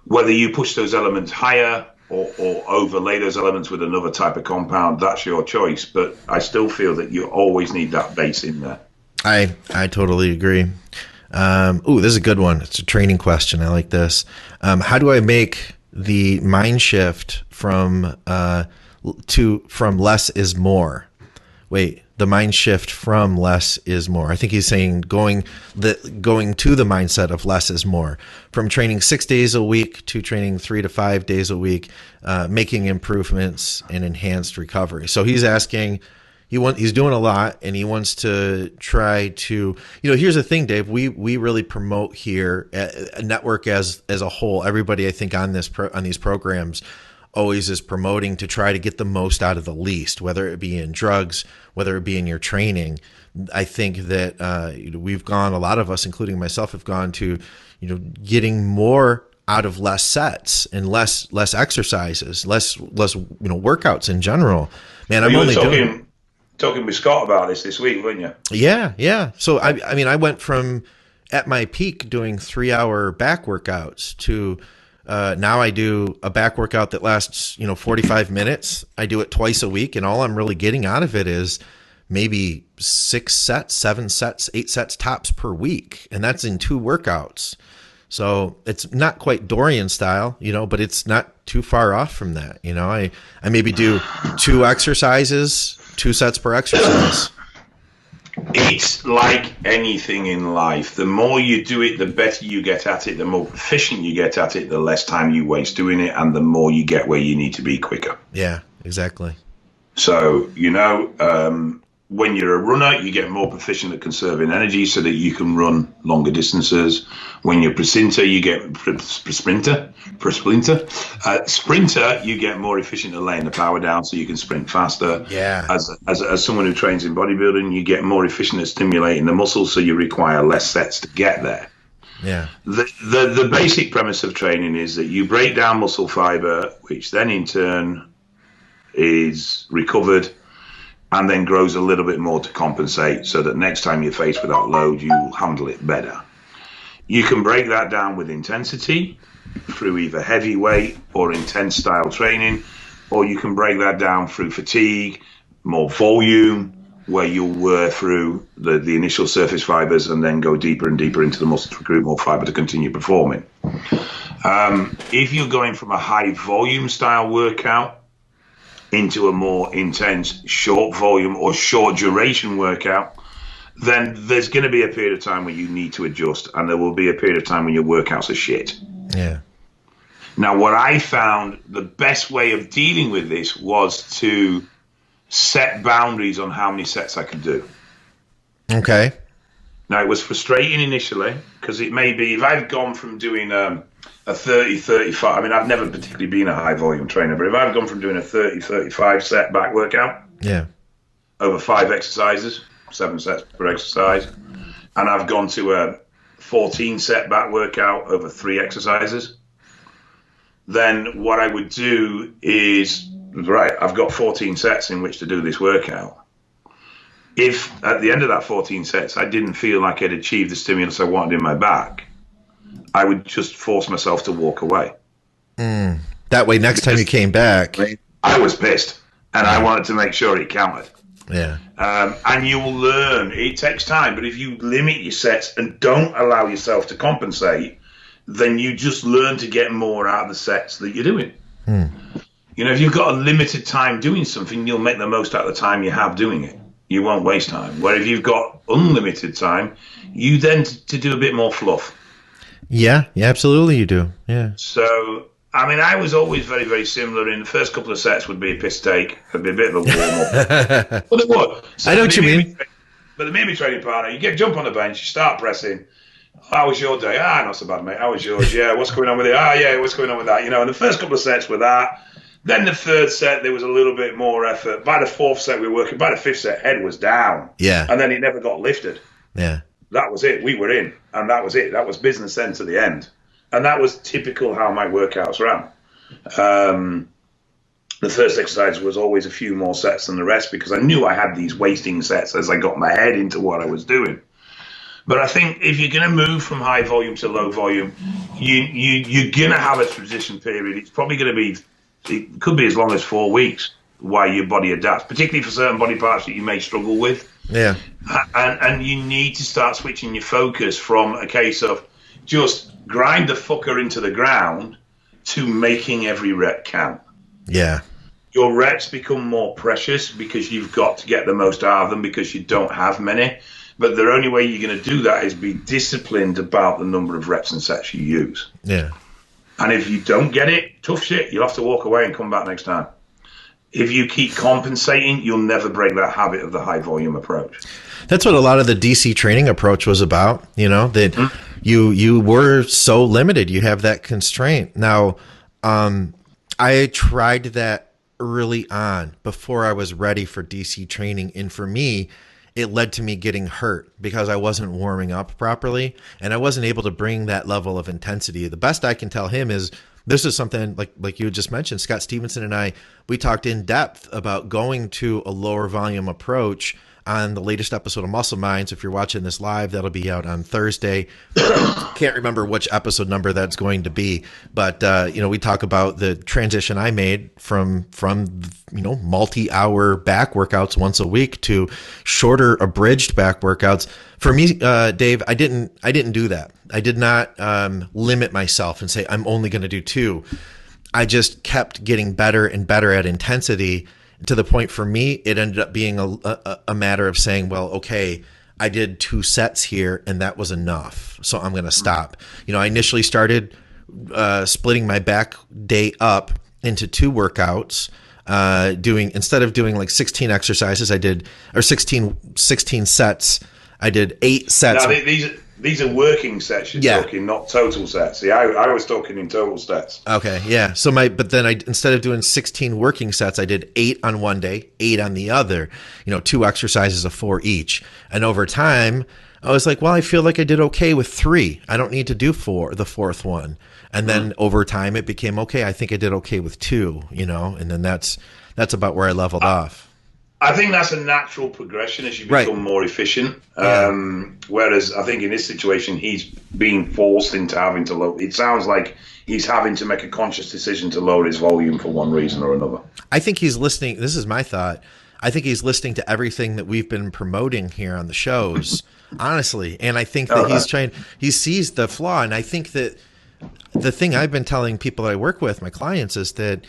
Whether you push those elements higher or overlay those elements with another type of compound, that's your choice. But I still feel that you always need that base in there. I totally agree. This is a good one. It's a training question. I like this. How do I make the mind shift from less is more? Wait, the mind shift from less is more. I think he's saying going to the mindset of less is more. From training 6 days a week to training 3 to 5 days a week, making improvements and enhanced recovery. So he's asking, he's doing a lot and he wants to try to, here's the thing, Dave, we really promote here a network as a whole. Everybody I think on these programs always is promoting to try to get the most out of the least, whether it be in drugs, whether it be in your training. I think that a lot of us, including myself, have gone to, getting more out of less sets and less exercises, less workouts in general. Man, I'm only talking with Scott about this week, weren't you? Yeah. So I went from at my peak doing 3-hour back workouts to now I do a back workout that lasts 45 minutes. I do it twice a week, and all I'm really getting out of it is maybe 6 sets, 7 sets, 8 sets tops per week, and that's in 2 workouts. So it's not quite Dorian style, but it's not too far off from that. I maybe do 2 exercises, 2 sets per exercise. It's like anything in life. The more you do it, the better you get at it. The more proficient you get at it, the less time you waste doing it, and the more you get where you need to be quicker. Yeah, exactly. So, when you're a runner, you get more proficient at conserving energy so that you can run longer distances. When you're a sprinter, you get sprinter, you get more efficient at laying the power down so you can sprint faster. Yeah. As someone who trains in bodybuilding, you get more efficient at stimulating the muscles, so you require less sets to get there. Yeah. The basic premise of training is that you break down muscle fiber, which then in turn is recovered and then grows a little bit more to compensate so that next time you're faced with that load, you handle it better. You can break that down with intensity through either heavy weight or intense style training, or you can break that down through fatigue, more volume, where you'll wear through the initial surface fibers and then go deeper and deeper into the muscle to recruit more fiber to continue performing. If you're going from a high volume style workout into a more intense short volume or short duration workout, then there's going to be a period of time where you need to adjust, and there will be a period of time when your workouts are shit. Yeah. Now, what I found the best way of dealing with this was to set boundaries on how many sets I could do. Okay. Now, it was frustrating initially because it may be, if I've gone from doing a 30, 35, I've never particularly been a high volume trainer, but if I've gone from doing a 30, 35 set back workout over 5 exercises, 7 sets per exercise, and I've gone to a 14 set back workout over 3 exercises, then what I would do is, right, I've got 14 sets in which to do this workout. If at the end of that 14 sets I didn't feel like I'd achieved the stimulus I wanted in my back, I would just force myself to walk away. That way, next time you came back, I was pissed, and I wanted to make sure it counted. Yeah. And you will learn. It takes time, but if you limit your sets and don't allow yourself to compensate, then you just learn to get more out of the sets that you're doing. You know, if you've got a limited time doing something, you'll make the most out of the time you have doing it. You won't waste time. Where if you've got unlimited time, you then to do a bit more fluff. Yeah, absolutely you do. Yeah. So, I mean, I was always very, very similar. In the first couple of sets would be a piss take. It'd be a bit of a warm-up. But it would. So I know what you mean. But the maybe training partner, you jump on the bench, you start pressing. How was your day? Not so bad, mate. How was yours? Yeah, what's going on with it? Yeah, what's going on with that? You know, and the first couple of sets were that. Then the third set, there was a little bit more effort. By the fourth set, we were working. By the fifth set, head was down. Yeah. And then it never got lifted. Yeah. That was it. We were in. And that was it. That was business then to the end. And that was typical how my workouts ran. The first exercise was always a few more sets than the rest because I knew I had these wasting sets as I got my head into what I was doing. But I think if you're going to move from high volume to low volume, you're going to have a transition period. It's probably going to be, it could be as long as 4 weeks while your body adapts, particularly for certain body parts that you may struggle with. Yeah. And you need to start switching your focus from a case of just grind the fucker into the ground to making every rep count. Yeah. Your reps become more precious because you've got to get the most out of them because you don't have many. But the only way you're going to do that is be disciplined about the number of reps and sets you use. Yeah. And if you don't get it, tough shit, you'll have to walk away and come back next time. If you keep compensating, you'll never break that habit of the high volume approach. That's what a lot of the DC training approach was about, you know, that you were so limited. You have that constraint. Now, I tried that early on before I was ready for DC training. And for me, it led to me getting hurt because I wasn't warming up properly and I wasn't able to bring that level of intensity. The best I can tell him is this is something like you just mentioned, Scott Stevenson and I, we talked in depth about going to a lower volume approach on the latest episode of Muscle Minds. If you're watching this live, that'll be out on Thursday. Can't remember which episode number that's going to be, but we talk about the transition I made from multi-hour back workouts once a week to shorter abridged back workouts. For me, Dave, I didn't do that. I did not limit myself and say I'm only going to do 2. I just kept getting better and better at intensity. To the point for me, it ended up being a matter of saying, well, okay, I did 2 sets here and that was enough. So I'm going to stop. I initially started splitting my back day up into 2 workouts, instead of doing like 16 exercises, 16 sets. I did 8 sets. Now, these are working sets you're talking, not total sets. See, I was talking in total sets. Okay, yeah. But then instead of doing 16 working sets, I did 8 on one day, 8 on the other, 2 exercises of 4 each. And over time, I was like, well, I feel like I did okay with 3. I don't need to do 4, the 4th one. And then over time it became, okay, I think I did okay with 2, and then that's about where I leveled off. I think that's a natural progression as you become more efficient. Whereas I think in this situation, he's being forced into having to lower. It sounds like he's having to make a conscious decision to lower his volume for one reason or another. I think he's listening. This is my thought. I think he's listening to everything that we've been promoting here on the shows, honestly. And I think that he sees the flaw. And I think that the thing I've been telling people that I work with, my clients, is that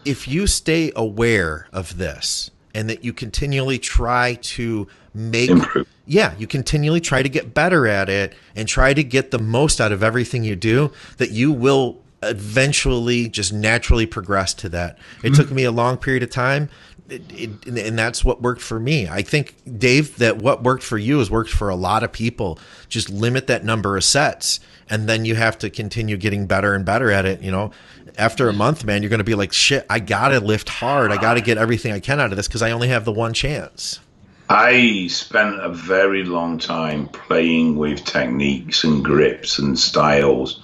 if you stay aware of this, and that you continually try to improve. You continually try to get better at it and try to get the most out of everything you do, that you will eventually just naturally progress to that. It took me a long period of time, and that's what worked for me. I think, Dave, that what worked for you has worked for a lot of people. Just limit that number of sets, and then you have to continue getting better and better at it. After a month, man, you're going to be like, shit, I got to lift hard. I got to get everything I can out of this because I only have the one chance. I spent a very long time playing with techniques and grips and styles,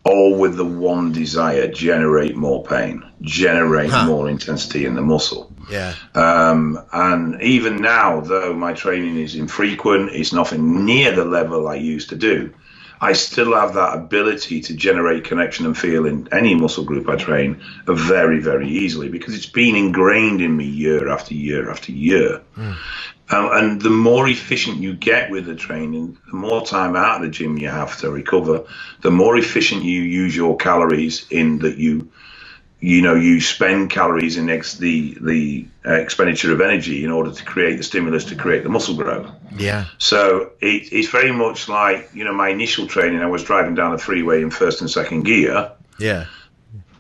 all with the one desire: generate more pain, generate more intensity in the muscle. Yeah. And even now, though my training is infrequent, it's nothing near the level I used to do, I still have that ability to generate connection and feel in any muscle group I train very, very easily, because it's been ingrained in me year after year after year. And the more efficient you get with the training, the more time out of the gym you have to recover, the more efficient you use your calories, in that you spend calories in the expenditure of energy in order to create the stimulus to create the muscle growth. Yeah. So it's very much like, my initial training, I was driving down the freeway in first and second gear. Yeah.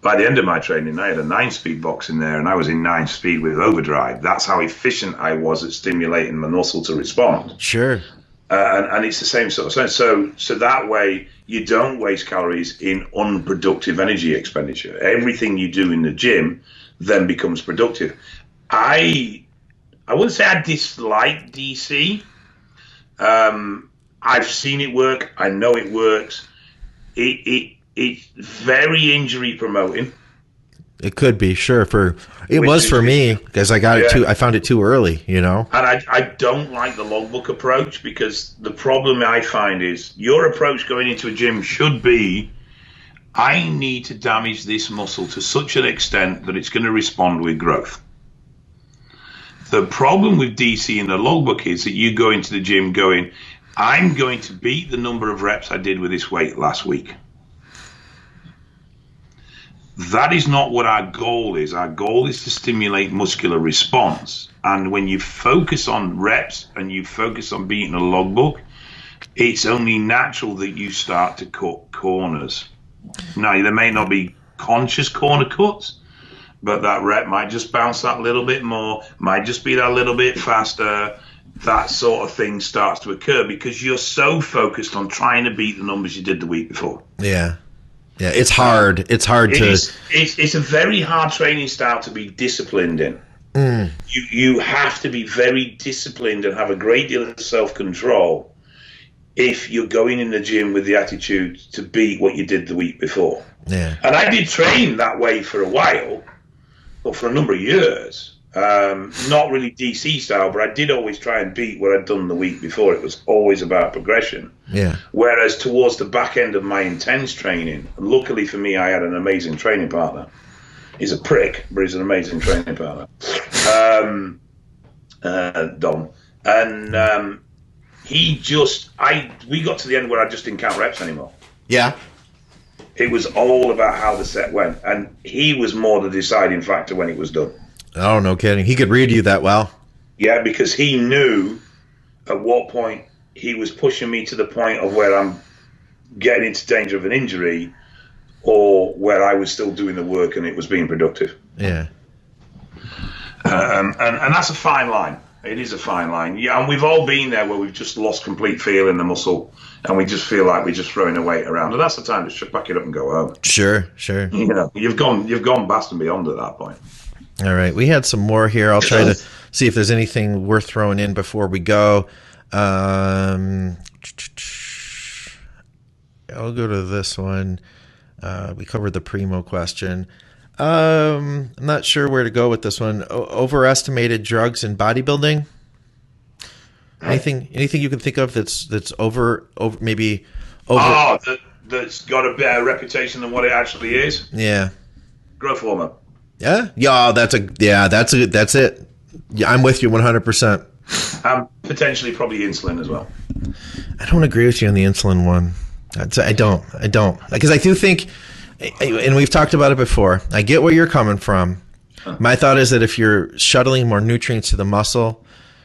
By the end of my training, I had a 9-speed box in there, and I was in 9-speed with overdrive. That's how efficient I was at stimulating my muscle to respond. Sure. And it's the same sort of sense. So that way, you don't waste calories in unproductive energy expenditure. Everything you do in the gym then becomes productive. I wouldn't say I dislike DC. I've seen it work. I know it works. It's very injury promoting. It could be, sure. It was for me, because I got it I found it too early, And I don't like the logbook approach, because the problem I find is your approach going into a gym should be, I need to damage this muscle to such an extent that it's going to respond with growth. The problem with DC in the logbook is that you go into the gym going, I'm going to beat the number of reps I did with this weight last week. That is not what our goal is. Our goal is to stimulate muscular response. And when you focus on reps and you focus on beating a logbook, it's only natural that you start to cut corners. Now, there may not be conscious corner cuts, but that rep might just bounce that little bit more, might just be that little bit faster. That sort of thing starts to occur because you're so focused on trying to beat the numbers you did the week before. Yeah. Yeah, it's hard. It's hard It's a very hard training style to be disciplined in. You have to be very disciplined and have a great deal of self-control if you're going in the gym with the attitude to beat what you did the week before. Yeah. And I did train that way for a while, or for a number of years. Not really DC style, but I did always try and beat what I'd done the week before. It was always about progression. Yeah. Whereas towards the back end of my intense training, luckily for me, I had an amazing training partner. He's a prick, but he's an amazing training partner. Don. And we got to the end where I just didn't count reps anymore. Yeah. It was all about how the set went. And he was more the deciding factor when it was done. Oh, no kidding. He could read you that well. Yeah, because he knew at what point he was pushing me to the point of where I'm getting into danger of an injury, or where I was still doing the work and it was being productive. Yeah. And that's a fine line. It is a fine line. Yeah, and we've all been there where we've just lost complete feel in the muscle and we just feel like we're just throwing the weight around. And that's the time to pack it up and go home. Sure. You've gone past and beyond at that point. All right. We had some more here. I'll try to see if there's anything worth throwing in before we go. I'll go to this one. We covered the Primo question. I'm not sure where to go with this one. Overestimated drugs in bodybuilding. Anything you can think of that's over maybe over? That's got a better reputation than what it actually is. Yeah. Growth hormone. Yeah. That's it. Yeah, I'm with you 100%. Potentially probably insulin as well. I don't agree with you on the insulin one. I don't because I do think, and we've talked about it before, I get where you're coming from. My thought is that if you're shuttling more nutrients to the muscle,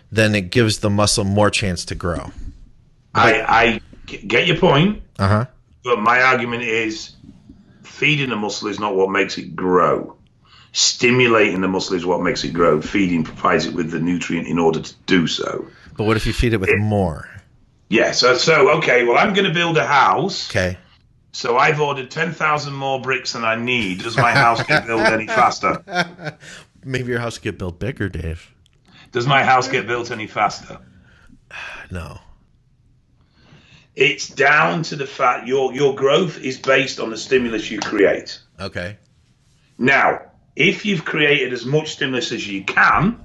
then it gives the muscle more chance to grow. I get your point. Uh-huh. But my argument is feeding the muscle is not what makes it grow. Stimulating the muscle is what makes it grow. Feeding provides it with the nutrient in order to do so. But what if you feed it with more? Yeah, so okay, well, I'm going to build a house. Okay. So I've ordered 10,000 more bricks than I need. Does my house get built any faster? Maybe your house get built bigger, Dave. Does my house get built any faster? No. It's down to the fact your growth is based on the stimulus you create. Okay. Now, if you've created as much stimulus as you can,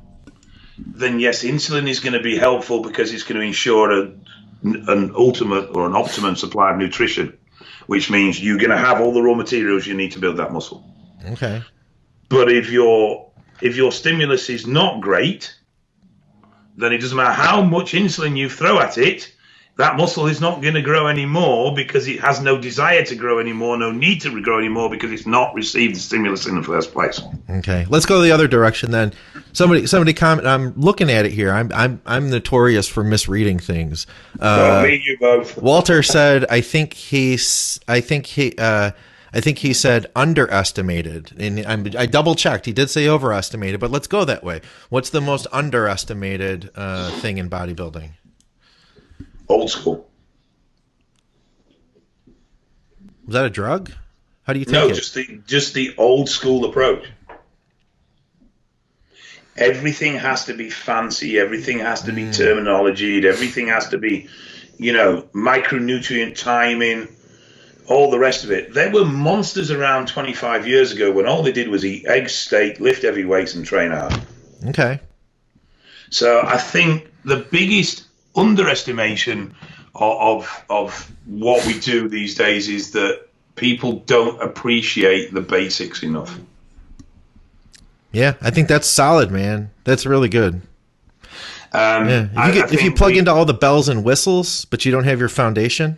then yes, insulin is going to be helpful because it's going to ensure a an ultimate or an optimum supply of nutrition, which means you're going to have all the raw materials you need to build that muscle. Okay. But if your stimulus is not great, then it doesn't matter how much insulin you throw at it, that muscle is not going to grow anymore because it has no desire to grow anymore, no need to grow anymore because it's not received the stimulus in the first place. Okay, let's go the other direction then. Somebody comment. I'm looking at it here. I'm notorious for misreading things. Me, you both. Walter said, I think he said underestimated, and I double checked. He did say overestimated, but let's go that way. What's the most underestimated thing in bodybuilding? Old school. Was that a drug? How do you take No, it? just the old school approach. Everything has to be fancy. Everything has to be terminologied. Everything has to be, micronutrient timing, all the rest of it. There were monsters around 25 years ago when all they did was eat eggs, steak, lift heavy weights, and train hard. Okay. So I think the biggest underestimation of what we do these days is that people don't appreciate the basics enough. Yeah, I think that's solid, man. That's really good. Yeah. If you plug into all the bells and whistles, but you don't have your foundation.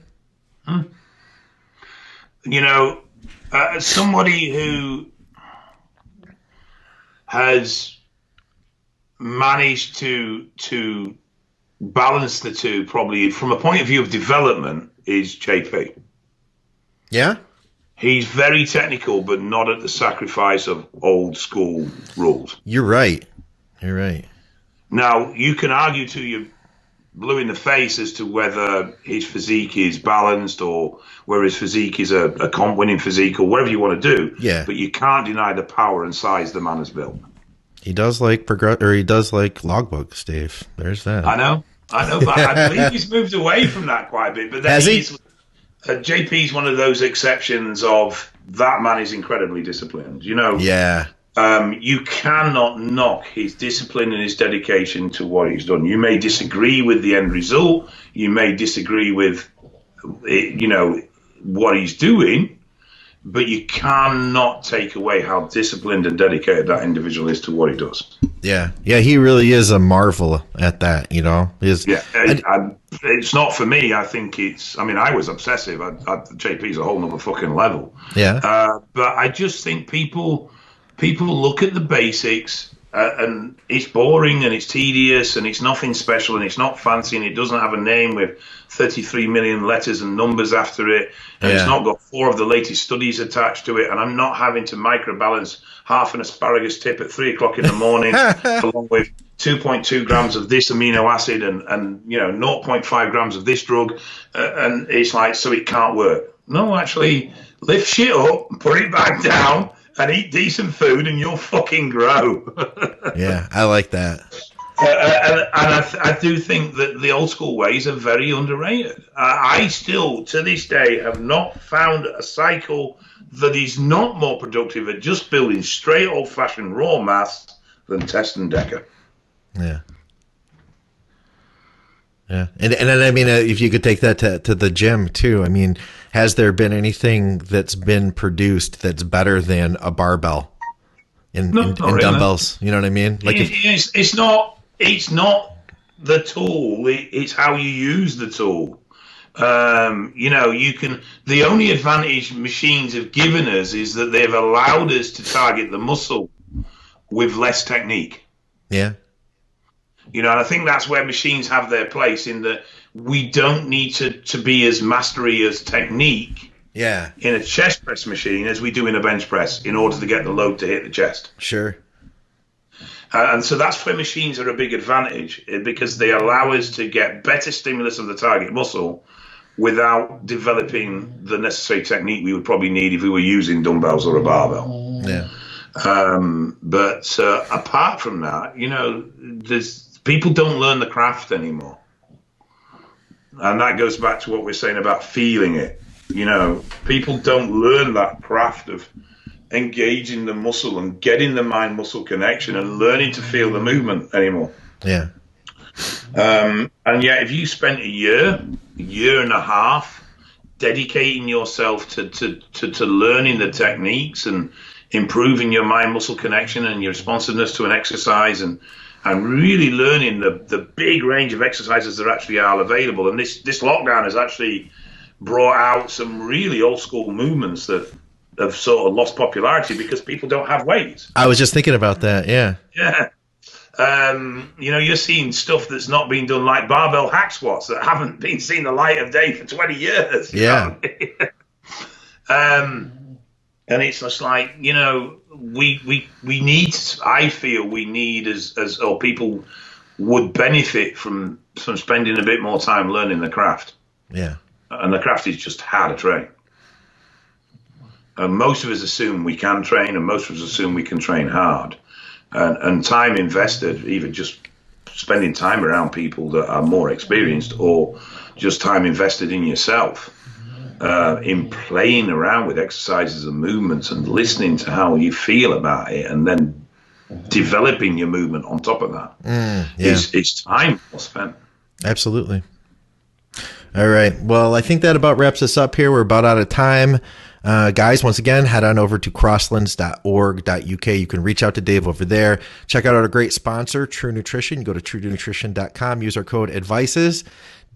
Somebody who has managed to balance the two, probably from a point of view of development, is JP. Yeah? He's very technical, but not at the sacrifice of old school rules. You're right. Now, you can argue till you're blue in the face as to whether his physique is balanced or whether his physique is a comp-winning physique or whatever you want to do. Yeah. But you can't deny the power and size the man has built. He does like logbooks, Dave. There's that. I know, but I believe he's moved away from that quite a bit. But then has he? JP's one of those exceptions of that man is incredibly disciplined. Yeah. You cannot knock his discipline and his dedication to what he's done. You may disagree with the end result. You may disagree with, what he's doing. But you cannot take away how disciplined and dedicated that individual is to what he does. Yeah, he really is a marvel at that, It's not for me. I think I was obsessive. JP's a whole nother fucking level. Yeah. But I just think people look at the basics and it's boring and it's tedious and it's nothing special and it's not fancy and it doesn't have a name with 33 million letters and numbers after it, and it's not got 4 of the latest studies attached to it, and I'm not having to microbalance half an asparagus tip at 3 o'clock in the morning along with 2.2 grams of this amino acid and 0.5 grams of this drug, and it's like, so it can't work. No, actually, lift shit up, put it back down, and eat decent food, and you'll fucking grow. Yeah, I like that. And I do think that the old school ways are very underrated. I still, to this day, have not found a cycle that is not more productive at just building straight old-fashioned raw mass than Test and Decker. Yeah. Yeah, and I mean, if you could take that to the gym too. I mean, has there been anything that's been produced that's better than a barbell in dumbbells? You know what I mean? Like it's not the tool. It's how you use the tool. The only advantage machines have given us is that they've allowed us to target the muscle with less technique. Yeah. And I think that's where machines have their place, in that we don't need to be as mastery as technique in a chest press machine as we do in a bench press in order to get the load to hit the chest. Sure. And so that's where machines are a big advantage, because they allow us to get better stimulus of the target muscle without developing the necessary technique we would probably need if we were using dumbbells or a barbell. Yeah. But apart from that, people don't learn the craft anymore. And that goes back to what we're saying about feeling it. People don't learn that craft of engaging the muscle and getting the mind-muscle connection and learning to feel the movement anymore. Yeah. And yet, if you spent a year and a half dedicating yourself to learning the techniques and improving your mind-muscle connection and your responsiveness to an exercise, and really learning the big range of exercises that actually are available. And this lockdown has actually brought out some really old school movements that have sort of lost popularity because people don't have weights. I was just thinking about that. Yeah. Yeah. You're seeing stuff that's not being done, like barbell hack squats that haven't been seen the light of day for 20 years. Yeah. And it's just like, we need, I feel we need or people would benefit from spending a bit more time learning the craft. Yeah. And the craft is just how to train. And most of us assume we can train, and most of us assume we can train hard. And time invested, either just spending time around people that are more experienced, or just time invested in yourself, in playing around with exercises and movements and listening to how you feel about it, and then developing your movement on top of that. It's time well spent. Absolutely. All right. Well, I think that about wraps us up here. We're about out of time. Guys, once again, head on over to crosslands.org.uk. You can reach out to Dave over there. Check out our great sponsor, True Nutrition. You go to truenutrition.com. Use our code ADVICES.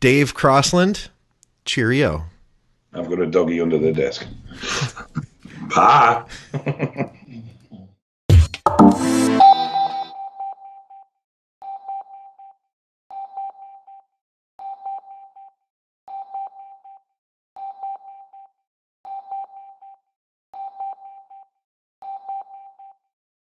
Dave Crossland, cheerio. I've got a doggy under the desk. Bye.